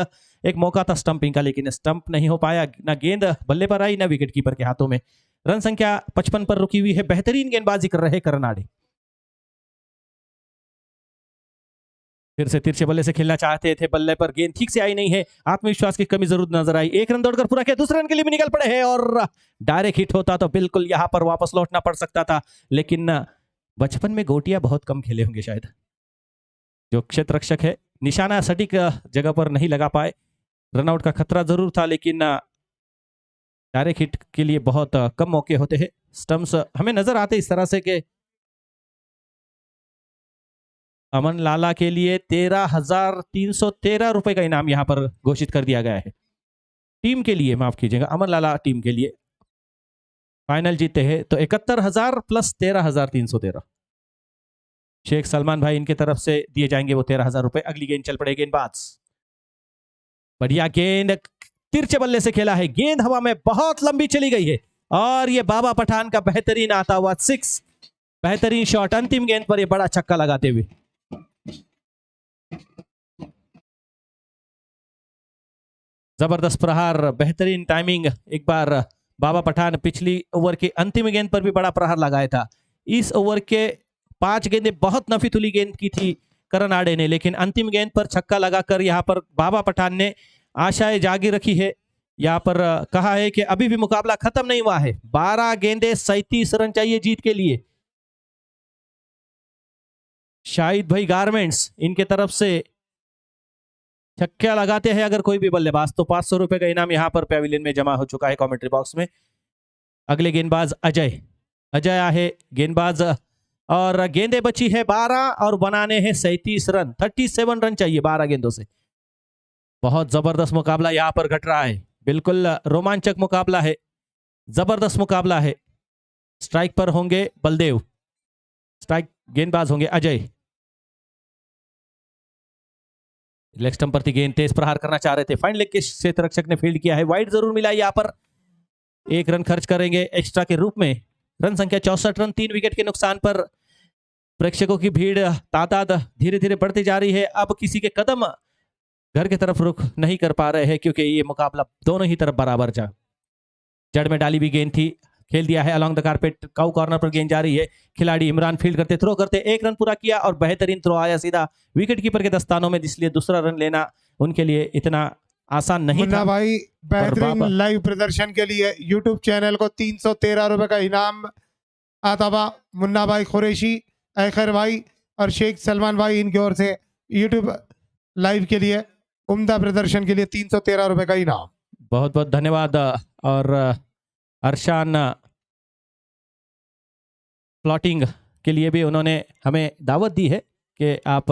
S2: एक मौका था स्टंपिंग का, लेकिन स्टंप नहीं हो पाया, ना गेंद बल्ले पर आई ना विकेट कीपर के हाथों में। रन संख्या 55 पर रुकी हुई है। बेहतरीन गेंदबाजी कर रहे करनाडे, फिर से तिरछे बल्ले से खेलना चाहते थे, बल्ले पर गेंद ठीक से आई नहीं है, आत्मविश्वास की कमी जरूर नजर आई। 1 रन दौड़कर पूरा किया, दूसरे रन के लिए भी निकल पड़े हैं और डायरेक्ट हिट होता तो बिल्कुल यहां पर वापस लौटना पड़ सकता था, लेकिन बचपन में गोटियां बहुत कम खेले होंगे शायद। जो क्षेत्र रक्षक है निशाना सटीक जगह पर नहीं लगा पाए, रनआउट का खतरा जरूर था, लेकिन डायरेक्ट हिट के लिए बहुत कम मौके होते हैं। स्टंप्स हमें नजर आते इस तरह से कि अमन लाला के लिए 13,313 रुपए का इनाम यहां पर घोषित कर दिया गया है। टीम के लिए, माफ कीजिएगा, अमन लाला टीम के लिए फाइनल जीते हैं तो 71,000 प्लस 13,313। शेख सलमान भाई इनके तरफ से दिए जाएंगे वो 13,000 रुपए। अगली गेंद चल पड़े, गेंदबाज बढ़िया गेंद तिरछे बल्ले से खेला है, गेंद हवा में बहुत लंबी चली गई है और ये बाबा पठान का बेहतरीन आता हुआ 6, बेहतरीन शॉट, अंतिम गेंद पर ये बड़ा छक्का लगाते हुए। जबरदस्त प्रहार, बेहतरीन टाइमिंग। एक बार बाबा पठान पिछली ओवर के अंतिम गेंद पर भी बड़ा प्रहार लगाया था। इस ओवर के 5 गेंदें बहुत नफीतुली गेंद की थी करनाडे ने, लेकिन अंतिम गेंद पर छक्का लगाकर यहां पर बाबा पठान ने आशाएं जागी रखी है। यहां पर कहा है कि अभी भी मुकाबला खत्म नहीं हुआ है, 12 गेंदें 37 रन चाहिए जीत के लिए। शाहिद भाई गारमेंट्स इनके तरफ से छक्का लगाते हैं अगर कोई भी बल्लेबाज तो 500 रुपए का इनाम यहां पर पैविलियन में जमा हो चुका है कमेंट्री बॉक्स में। अगले गेंदबाज अजय, अजय आहे गेंदबाज और गेंदें बची है 12 और बनाने हैं 37 रन, 37 रन चाहिए 12 गेंदों से। बहुत जबरदस्त मुकाबला यहां पर घट रहा है, बिल्कुल रोमांचक मुकाबला है, जबरदस्त मुकाबला है। स्ट्राइक पर होंगे बलदेव, स्ट्राइक गेंदबाज होंगे अजय। लेग स्टंप पर थी गेंद, तेज प्रहार करना चाह रहे थे, फाइन लेग के क्षेत्र रक्षक ने फील्ड किया है, वाइड जरूर मिला यहां पर। 1 रन खर्च करेंगे एक्स्ट्रा के रूप में। रन संख्या 64 रन, 3 विकेट के नुकसान पर प्रेक्षकों की भीड़ तादाद धीरे धीरे बढ़ती जा रही है। अब किसी के कदम घर की तरफ रुख नहीं कर पा रहे हैं क्योंकि ये मुकाबला दोनों ही तरफ बराबर जा। जड़ में डाली हुई गेंद थी, खेल दिया है along the carpet, cow corner पर गेंद जा रही है। खिलाड़ी इमरान फील्ड करते, थ्रो करते, 1 रन पूरा किया और बेहतरीन थ्रो आया सीधा विकेट कीपर के दस्तानों में, इसलिए दूसरा रन लेना उनके लिए इतना आसान नहीं
S1: मुन्ना
S2: था।
S1: भाई बेहतरीन लाइव प्रदर्शन के लिए यूट्यूब चैनल को 313 रुपए का इनाम आता हुआ। मुन्ना भाई कुरैशी, ऐखर भाई और शेख सलमान भाई इनकी ओर से यूट्यूब लाइव के लिए उम्दा प्रदर्शन के लिए 313 रुपए का इनाम।
S2: बहुत बहुत धन्यवाद। और अरशान प्लॉटिंग के लिए भी उन्होंने हमें दावत दी है कि आप,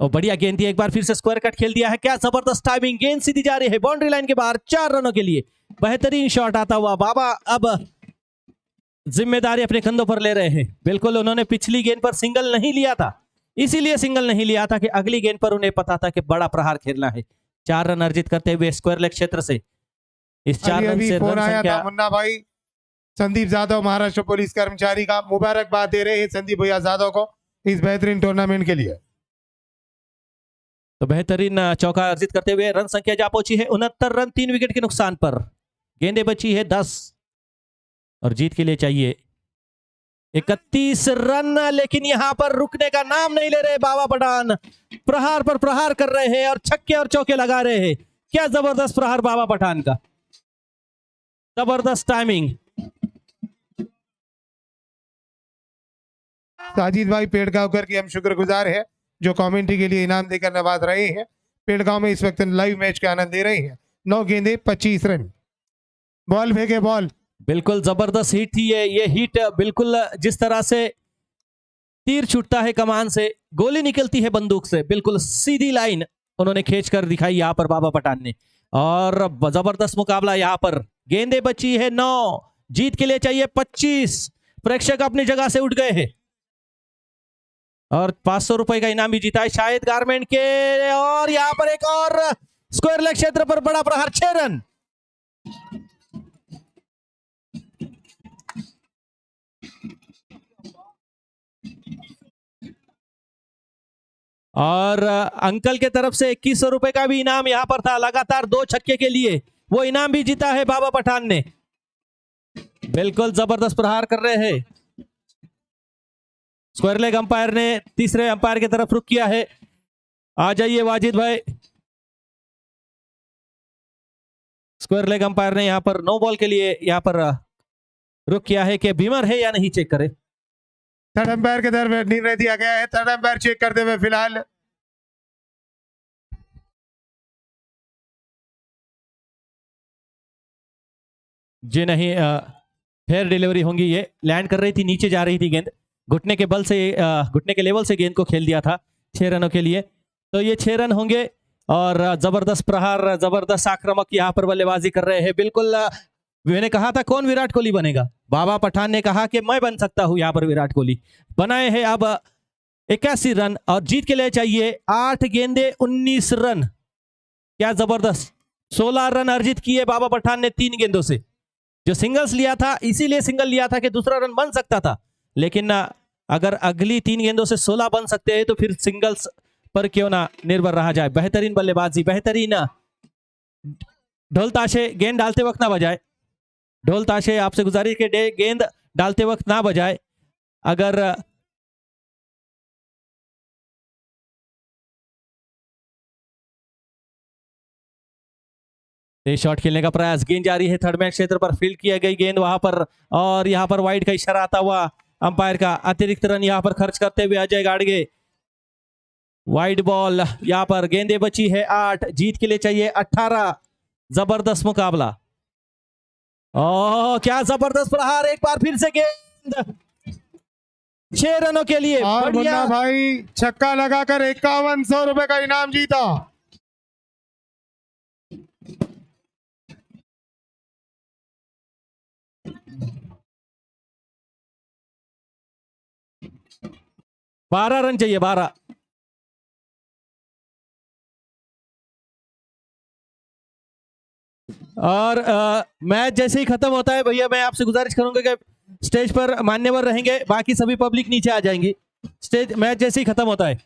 S2: और बढ़िया गेंद थी, एक बार फिर से स्क्वायर कट खेल दिया है, क्या जबरदस्त टाइमिंग, गेंद सीधी जा रही है बाउंड्री लाइन के बाहर 4 रनों के लिए। बेहतरीन शॉट आता हुआ, बाबा अब जिम्मेदारी अपने कंधों पर ले रहे हैं। बिल्कुल उन्होंने पिछली गेंद पर सिंगल नहीं लिया था, इसीलिए सिंगल नहीं लिया था कि अगली गेंद पर उन्हें पता था कि बड़ा प्रहार खेलना है। 4 रन अर्जित करते हुए स्क्वायर लेग क्षेत्र से इस 4 रन से
S1: फोन
S2: रन
S1: आया
S2: संख्या
S1: था मुन्ना भाई संदीप यादव महाराष्ट्र पुलिस कर्मचारी का, मुबारकबाद दे रहे हैं संदीप भैया यादव को इस बेहतरीन टूर्नामेंट के लिए।
S2: तो बेहतरीन चौका अर्जित करते हुए रन संख्या जा पहुंची है 69 रन, 3 विकेट के नुकसान पर। गेंदें बची है 10 और जीत के लिए चाहिए 31 रन, लेकिन यहां पर रुकने का नाम नहीं ले रहे बाबा पठान। प्रहार पर प्रहार कर रहे हैं और छक्के और चौके लगा रहे हैं। क्या जबरदस्त प्रहार बाबा पठान का, जबरदस्त टाइमिंग।
S1: साजिद भाई पेड़गांव की हम शुक्रगुजार हैं जो कमेंट्री के लिए इनाम देकर नवाज रहे हैं। पेड़गांव में इस वक्त लाइव मैच का आनंद ले रहे हैं। 9 गेंदे 25 रन। बॉल फेंके, बॉल
S2: बिल्कुल जबरदस्त हिट थी ये हिट बिल्कुल जिस तरह से तीर छूटता है कमान से, गोली निकलती है बंदूक से, बिल्कुल सीधी लाइन उन्होंने खींच कर दिखाई यहां पर बाबा पठान ने। और जबरदस्त मुकाबला यहां पर। गेंदे बची है 9, जीत के लिए चाहिए 25। प्रेक्षक अपनी जगह से उठ गए हैं और 500 रुपए का इनाम भी जीता है शायद गारमेंट के। और यहां पर एक और स्क्वायर लेग क्षेत्र पर बड़ा प्रहार, 6 रन। और अंकल के तरफ से 2100 रुपए का भी इनाम यहां पर था, लगातार 2 छक्के के लिए वो इनाम भी जीता है बाबा पठान ने। बिल्कुल जबरदस्त प्रहार कर रहे हैं। स्क्वायर लेग अंपायर ने तीसरे अंपायर की तरफ रुख किया है। आ जाइए वाजिद भाई। स्क्वायर लेग अंपायर ने यहां पर नो बॉल के लिए यहां पर रुख किया है कि बीमार है या नहीं चेक करे।
S1: थर्ड अंपायर के तरफ निर्णय दिया गया है। थर्ड अंपायर चेक करते हुए फिलहाल
S2: जी नहीं, फेयर डिलीवरी होंगी। ये लैंड कर रही थी, नीचे जा रही थी गेंद, घुटने के बल से घुटने के लेवल से गेंद को खेल दिया था 6 रनों के लिए। तो ये 6 रन होंगे। और जबरदस्त प्रहार, जबरदस्त आक्रामक यहाँ पर बल्लेबाजी कर रहे हैं। बिल्कुल मैंने कहा था कौन विराट कोहली बनेगा, बाबा पठान ने कहा कि मैं बन सकता हूं यहाँ पर विराट कोहली। बनाए हैं अब 81 रन और जीत के लिए चाहिए 8 गेंदे 19 रन। क्या जबरदस्त 16 रन अर्जित किए बाबा पठान ने 3 गेंदों से। जो सिंगल्स लिया था, इसीलिए सिंगल लिया था कि दूसरा रन बन सकता था, लेकिन अगर अगली 3 गेंदों से 16 बन सकते हैं तो फिर सिंगल्स पर क्यों ना निर्भर रहा जाए। बेहतरीन बल्लेबाजी, बेहतरीन। ढोल ताशे गेंद डालते वक्त ना बजाए, ढोल ताशे आपसे गुजारिश के गेंद डालते वक्त ना बजाए। अगर शॉट खेलने का प्रयास, गेंद जारी है थर्ड मैच क्षेत्र पर, फील्ड किया गई गेंद वहां पर, और यहां पर वाइड का इशारा आता हुआ अंपायर का। अतिरिक्त रन यहां पर खर्च करते हुए अजय गाड़गे। वाइड बॉल यहां पर, गेंदे बची है 8, जीत के लिए चाहिए 18। जबरदस्त मुकाबला। ओह क्या जबरदस्त प्रहार, एक बार फिर से गेंद 6 रनों के लिए।
S1: और मुन्ना भाई छक्का लगाकर 5100 रुपए का इनाम जीता।
S2: बारह रन चाहिए, 12। और मैच जैसे ही खत्म होता है भैया, मैं आपसे गुजारिश करूंगा कि स्टेज पर मान्यवर रहेंगे, बाकी सभी पब्लिक नीचे आ जाएंगी। स्टेज मैच जैसे ही खत्म होता है।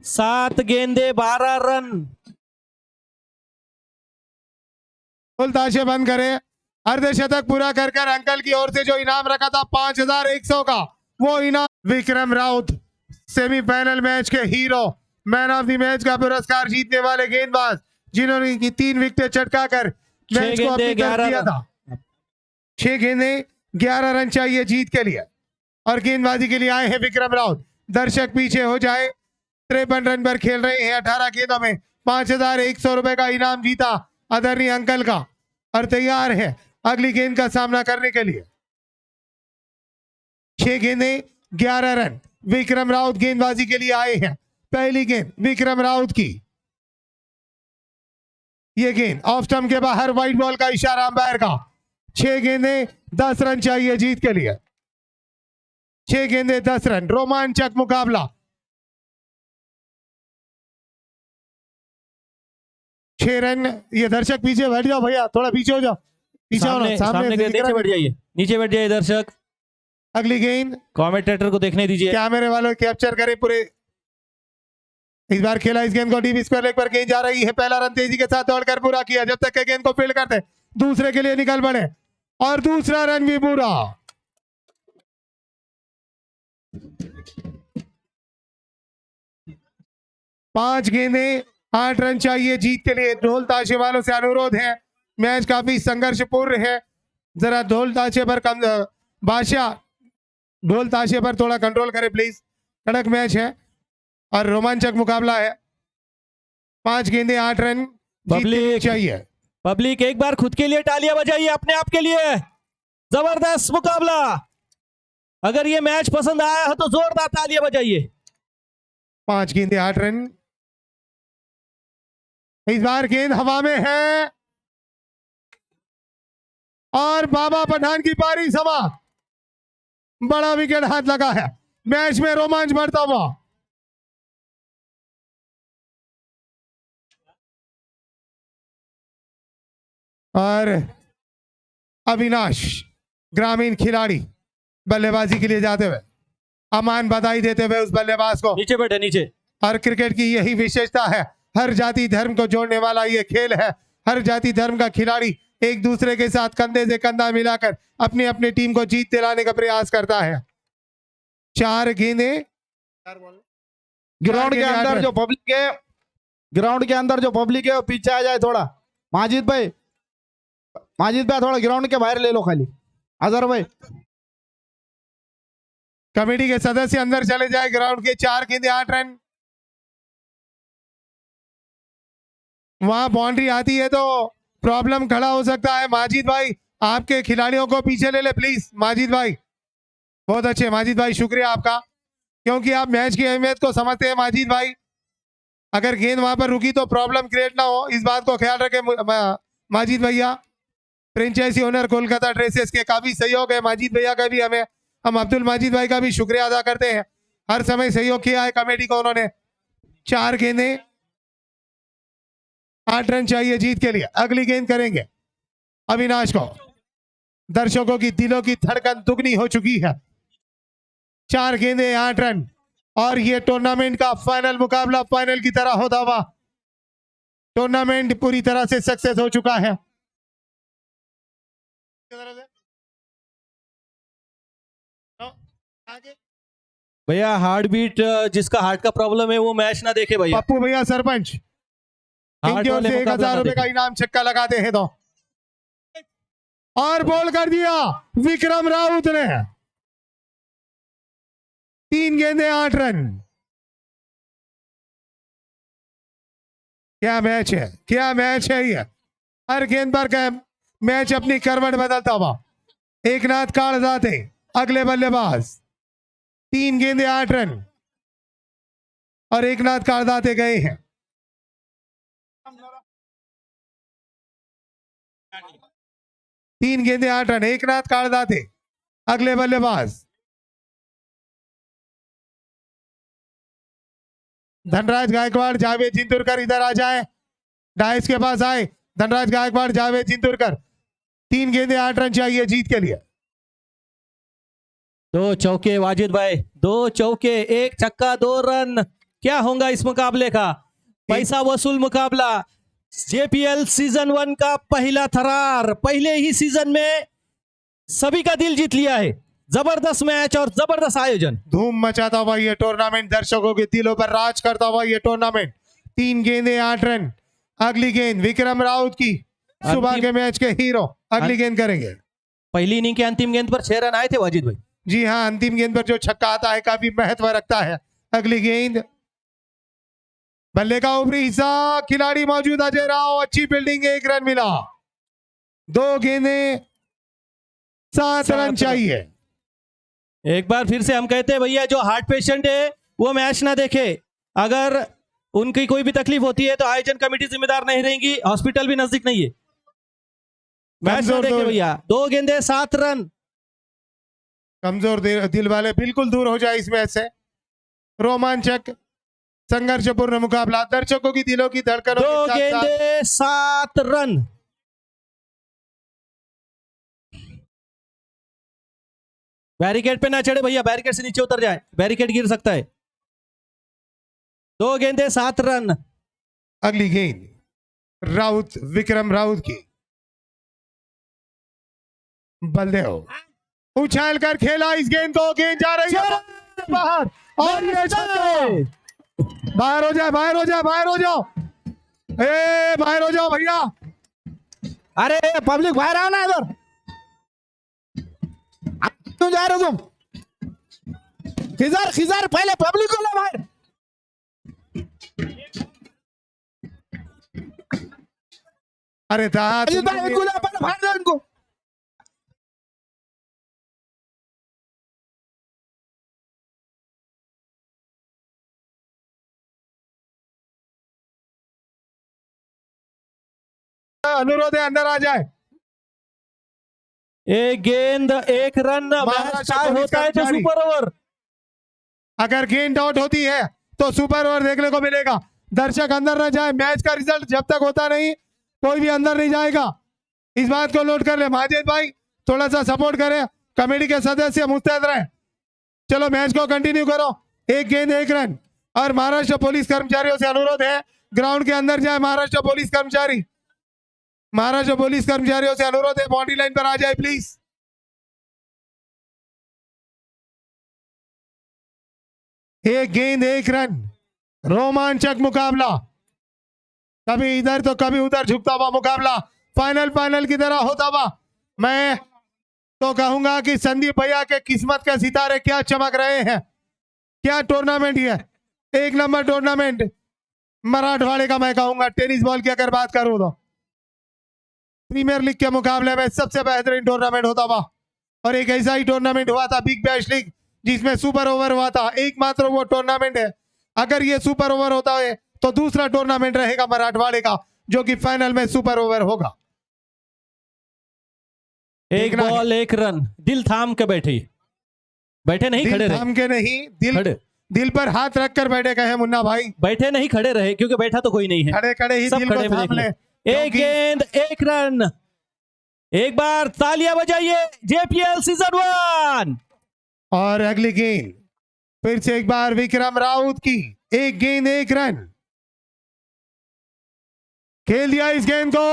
S2: 7 गेंदे 12 रन।
S1: फुल ताशे बंद करे। अर्धशतक पूरा कर अंकल की ओर से जो इनाम रखा था 5100 का, वो इनाम विक्रम राउत, सेमीफाइनल मैच के hero, man of the match का पुरस्कार जीतने वाले गेंदबाज, जिन्होंने की 3 विकेट चटकाकर मैच को अपनी तरफ किया था। 6 गेंदे 11 रन चाहिए जीत के लिए, और गेंदबाजी के लिए आए हैं विक्रम राउत। दर्शक पीछे हो जाए। 53 रन पर खेल रहे हैं। 18 गेंदों में 5100 रुपए का इनाम जीता आदरणीय अंकल का, और तैयार है अगली गेंद का सामना करने के लिए। 6 गेंदे 11 रन, विक्रम राउत गेंदबाजी के लिए आए हैं। पहली गेंद विक्रम राउत की, ये गेंद ऑफ स्टंप के बाहर, वाइट बॉल का इशारा अंपायर का। 6 गेंदे 10 रन चाहिए जीत के लिए। 6 गेंदे 10 रन, रोमांचक मुकाबला। 6 रन। ये दर्शक पीछे बैठ जाओ भैया, थोड़ा पीछे हो जाओ, पीछे हो ना, सामने
S2: नीचे बैठ जाइए, नीचे बैठ जाइए दर्शक।
S1: अगली गेंद
S2: कमेंटेटर को देखने दीजिए,
S1: कैमरे वालों कैप्चर करें पूरे। इस बार खेला इस गेंद को डीप स्क्वायर लेग पर, गेंद जा रही है। पहला रन तेजी के साथ दौड़कर पूरा किया, जब तक के गेंद को फील्ड करते दूसरे के लिए निकल पड़े, और दूसरा रन भी पूरा। 5 गेंदें 8 रन चाहिए जीत के लिए। ढोल ताशे वालों से अनुरोध है, मैच काफी संघर्षपूर्ण है, जरा ढोल ताशे पर कम बादशाह ढोल ताशे पर थोड़ा कंट्रोल करें प्लीज। कड़क मैच है और रोमांचक मुकाबला है। 5 गेंदें 8 रन जीत के लिए चाहिए।
S2: पब्लिक एक बार खुद के लिए तालियां बजाइए, अपने आप के लिए। जबरदस्त मुकाबला। अगर ये मैच पसंद आया है तो जोरदार तालियां बजाइए।
S1: 5 गेंदें 8 रन। इस बार गेंद हवा में है और बाबा पठान की पारी समाप्त। बड़ा विकेट हाथ लगा है, मैच में रोमांच बढ़ता हुआ। और अविनाश ग्रामीण खिलाड़ी बल्लेबाजी के लिए जाते हुए अमान बधाई देते हुए उस बल्लेबाज को।
S2: नीचे बैठे, नीचे।
S1: और क्रिकेट की यही विशेषता है, हर जाति धर्म को जोड़ने वाला ये खेल है। हर जाति धर्म का खिलाड़ी एक दूसरे के साथ कंधे से कंधा मिलाकर अपनी अपनी टीम को जीत दिलाने का प्रयास करता है। 4 गेंदें
S4: ग्राउंड के अंदर जो पब्लिक है, ग्राउंड के अंदर जो पब्लिक है वो पीछे आ जाए थोड़ा। माजिद भाई थोड़ा ग्राउंड के बाहर ले लो खाली। अजहर भाई,
S1: कमेटी के सदस्य अंदर चले जाए ग्राउंड के। 4 गेंदें 8 रन। वहां बाउंड्री आती है तो प्रॉब्लम खड़ा हो सकता है। माजिद भाई आपके खिलाड़ियों को पीछे ले ले प्लीज। माजिद भाई बहुत अच्छे। माजिद भाई शुक्रिया आपका, क्योंकि आप मैच की अहमियत को समझते हैं। माजिद भाई अगर गेंद वहां पर रुकी तो प्रॉब्लम क्रिएट ना हो, इस बात को ख्याल रखें। माजिद भैया फ्रेंचाइजी ओनर कोलकाता ड्रेसेस के काफी सहयोग है। माजिद भैया का भी हम अब्दुल माजिद भाई का भी शुक्रिया अदा करते हैं, हर समय सहयोग किया है कमेटी को उन्होंने। 4 गेंदें 8 रन चाहिए जीत के लिए। अगली गेंद करेंगे अविनाश को। दर्शकों की दिलों की धड़कन दुगनी हो चुकी है। 4 गेंदें 8 रन और ये टूर्नामेंट का फाइनल मुकाबला फाइनल की तरह होता हुआ। टूर्नामेंट पूरी तरह से सक्सेस हो चुका है।
S2: भैया हार्ट बीट, जिसका हार्ट का प्रॉब्लम है वो मैच ना देखे भैया।
S1: पप्पू भैया सरपंच इनकी ओर से 1000 रुपए का इनाम छक्का लगाते हैं तो। और बॉल कर दिया विक्रम राउत ने। 3 गेंदें 8 रन। क्या मैच है, क्या मैच है ये। हर गेंद पर मैच अपनी करवट बदलता हुआ। एकनाथ कालदाते अगले बल्लेबाज। 3 गेंदें 8 रन और एकनाथ कालदाते गए हैं। 3 गेंदें 8 रन। एकनाथ कालदाते अगले बल्लेबाज। धनराज गायकवाड़ जावेद जिंतुरकर इधर आ जाए, डाइस के पास आए। धनराज गायकवाड़ जावेद जिंतुरकर। 3 गेंदें 8 रन चाहिए जीत के लिए।
S2: 2 चौके वाजिद भाई, 2 चौके 1 छक्का 2 रन। क्या होगा इस मुकाबले का? पैसा वसूल मुकाबला। जेपीएल सीजन 1 का पहला थरार, पहले ही सीजन में सभी का दिल जीत लिया है। जबरदस्त मैच और जबरदस्त आयोजन।
S1: धूम मचाता हुआ ये टूर्नामेंट, दर्शकों के दिलों पर राज करता हुआ ये टूर्नामेंट। 3 गेंदें 8 रन। अगली गेंद विक्रम राउत की, सुबह के मैच के हीरो। अगली गेंद करेंगे।
S2: पहली इनिंग के अंतिम गेंद पर 6 रन आए थे वाजिद भाई।
S1: जी हाँ, अंतिम गेंद पर जो छक्का आता है काफी महत्व रखता है। अगली गेंद बल्ले का ऊपरी हिस्सा, खिलाड़ी मौजूद अजय राव। अच्छी फील्डिंग, 1 रन मिला। 2 गेंदें 7 रन चाहिए।
S2: एक बार फिर से हम कहते हैं भैया, जो हार्ट पेशेंट है वो मैच ना देखे। अगर उनकी कोई भी तकलीफ होती है तो आयोजन कमेटी जिम्मेदार नहीं रहेगी। हॉस्पिटल भी नजदीक नहीं है। मैच ना देखे भैया। 2 गेंदें 7 रन।
S1: कमजोर दिल वाले बिल्कुल दूर हो जाए इस मैच से। रोमांचक संघर्षपूर्ण मुकाबला, दर्शकों की दिलों की धड़कनों
S2: 2
S1: के साथ साथ।
S2: गेंदें 7 रन। बैरिकेड पे ना चढ़े भैया, बैरिकेड से नीचे उतर जाए, बैरिकेड गिर सकता है। 2 गेंदें 7 रन।
S1: अगली गेंद राउत, विक्रम राउत की। बलदेव उछाल कर खेला इस गेंद को, गेंद जा रही है बाहर और ये छक्का। बाहर हो जाए, बाहर हो जाए, बाहर हो जाओ, ए बाहर हो जाओ भैया।
S4: अरे पब्लिक बाहर आओ ना इधर, क्यों जा रहे हो तुम? खिजार खिजार, पहले पब्लिक को लो बाहर।
S1: अरे था
S4: अजीत भाई इनको लो, पहले बाहर दो इनको।
S1: अनुरोध है अंदर आ जाए।
S2: एक गेंद एक run, match
S1: Maharashtra
S2: tie
S1: police
S2: होता है तो
S1: कर्मचारी।
S2: Super over.
S1: अगर गेंद आउट होती है तो सुपर ओवर देखने को मिलेगा। दर्शक अंदर न जाए, मैच का रिजल्ट जब तक होता नहीं कोई भी अंदर नहीं जाएगा, इस बात को नोट कर ले। माजिद भाई थोड़ा सा सपोर्ट करें, कमेटी के सदस्य मुस्तैद रहे। चलो मैच को कंटिन्यू करो, एक गेंद एक रन। और महाराष्ट्र पुलिस कर्मचारियों से अनुरोध है ग्राउंड के अंदर जाए। महाराष्ट्र पुलिस कर्मचारी, महाराष्ट्र पुलिस कर्मचारियों से अनुरोध है बाउंड्री लाइन पर आ जाए प्लीज। एक गेंद एक रन, रोमांचक मुकाबला, कभी इधर तो कभी उधर झुकता हुआ मुकाबला, फाइनल की तरह होता हुआ। मैं तो कहूंगा कि संदीप भैया के किस्मत के सितारे क्या चमक रहे हैं। क्या टूर्नामेंट है, एक नंबर टूर्नामेंट मराठवाड़े का। मैं कहूंगा टेनिस बॉल की अगर बात करूं तो प्रीमियर लीग के मुकाबले में सबसे बेहतरीन टूर्नामेंट होता हुआ। और एक ऐसा ही टूर्नामेंट हुआ था बिग बैश लीग, जिसमें सुपर ओवर हुआ था। एकमात्र वो टूर्नामेंट है, अगर ये सुपर ओवर होता है तो दूसरा टूर्नामेंट रहेगा मराठवाड़े का, जो कि फाइनल में सुपर ओवर होगा।
S2: एक बॉल एक रन, दिल थाम के बैठे बैठे नहीं, खड़े
S1: दिल
S2: रहे।
S1: थाम के नहीं,
S2: खड़े।
S1: दिल पर हाथ रख कर बैठे कहे मुन्ना भाई।
S2: बैठे नहीं, खड़े रहे, क्योंकि बैठा तो कोई नहीं है।
S1: खड़े खड़े ही
S2: सब
S1: दिल
S2: खड़े
S1: को
S2: में
S1: थाम
S2: देख
S1: ले।
S2: ले। एक गेंद एक रन, एक बार तालियां बजाइए जेपीएल सीजन 1।
S1: और अगली गेंद फिर से एक बार विक्रम राउत की, एक गेंद एक रन। खेल दिया इस गेंद को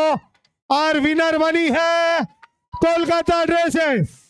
S1: और विनर बनी है कोलकाता ड्रेसेस।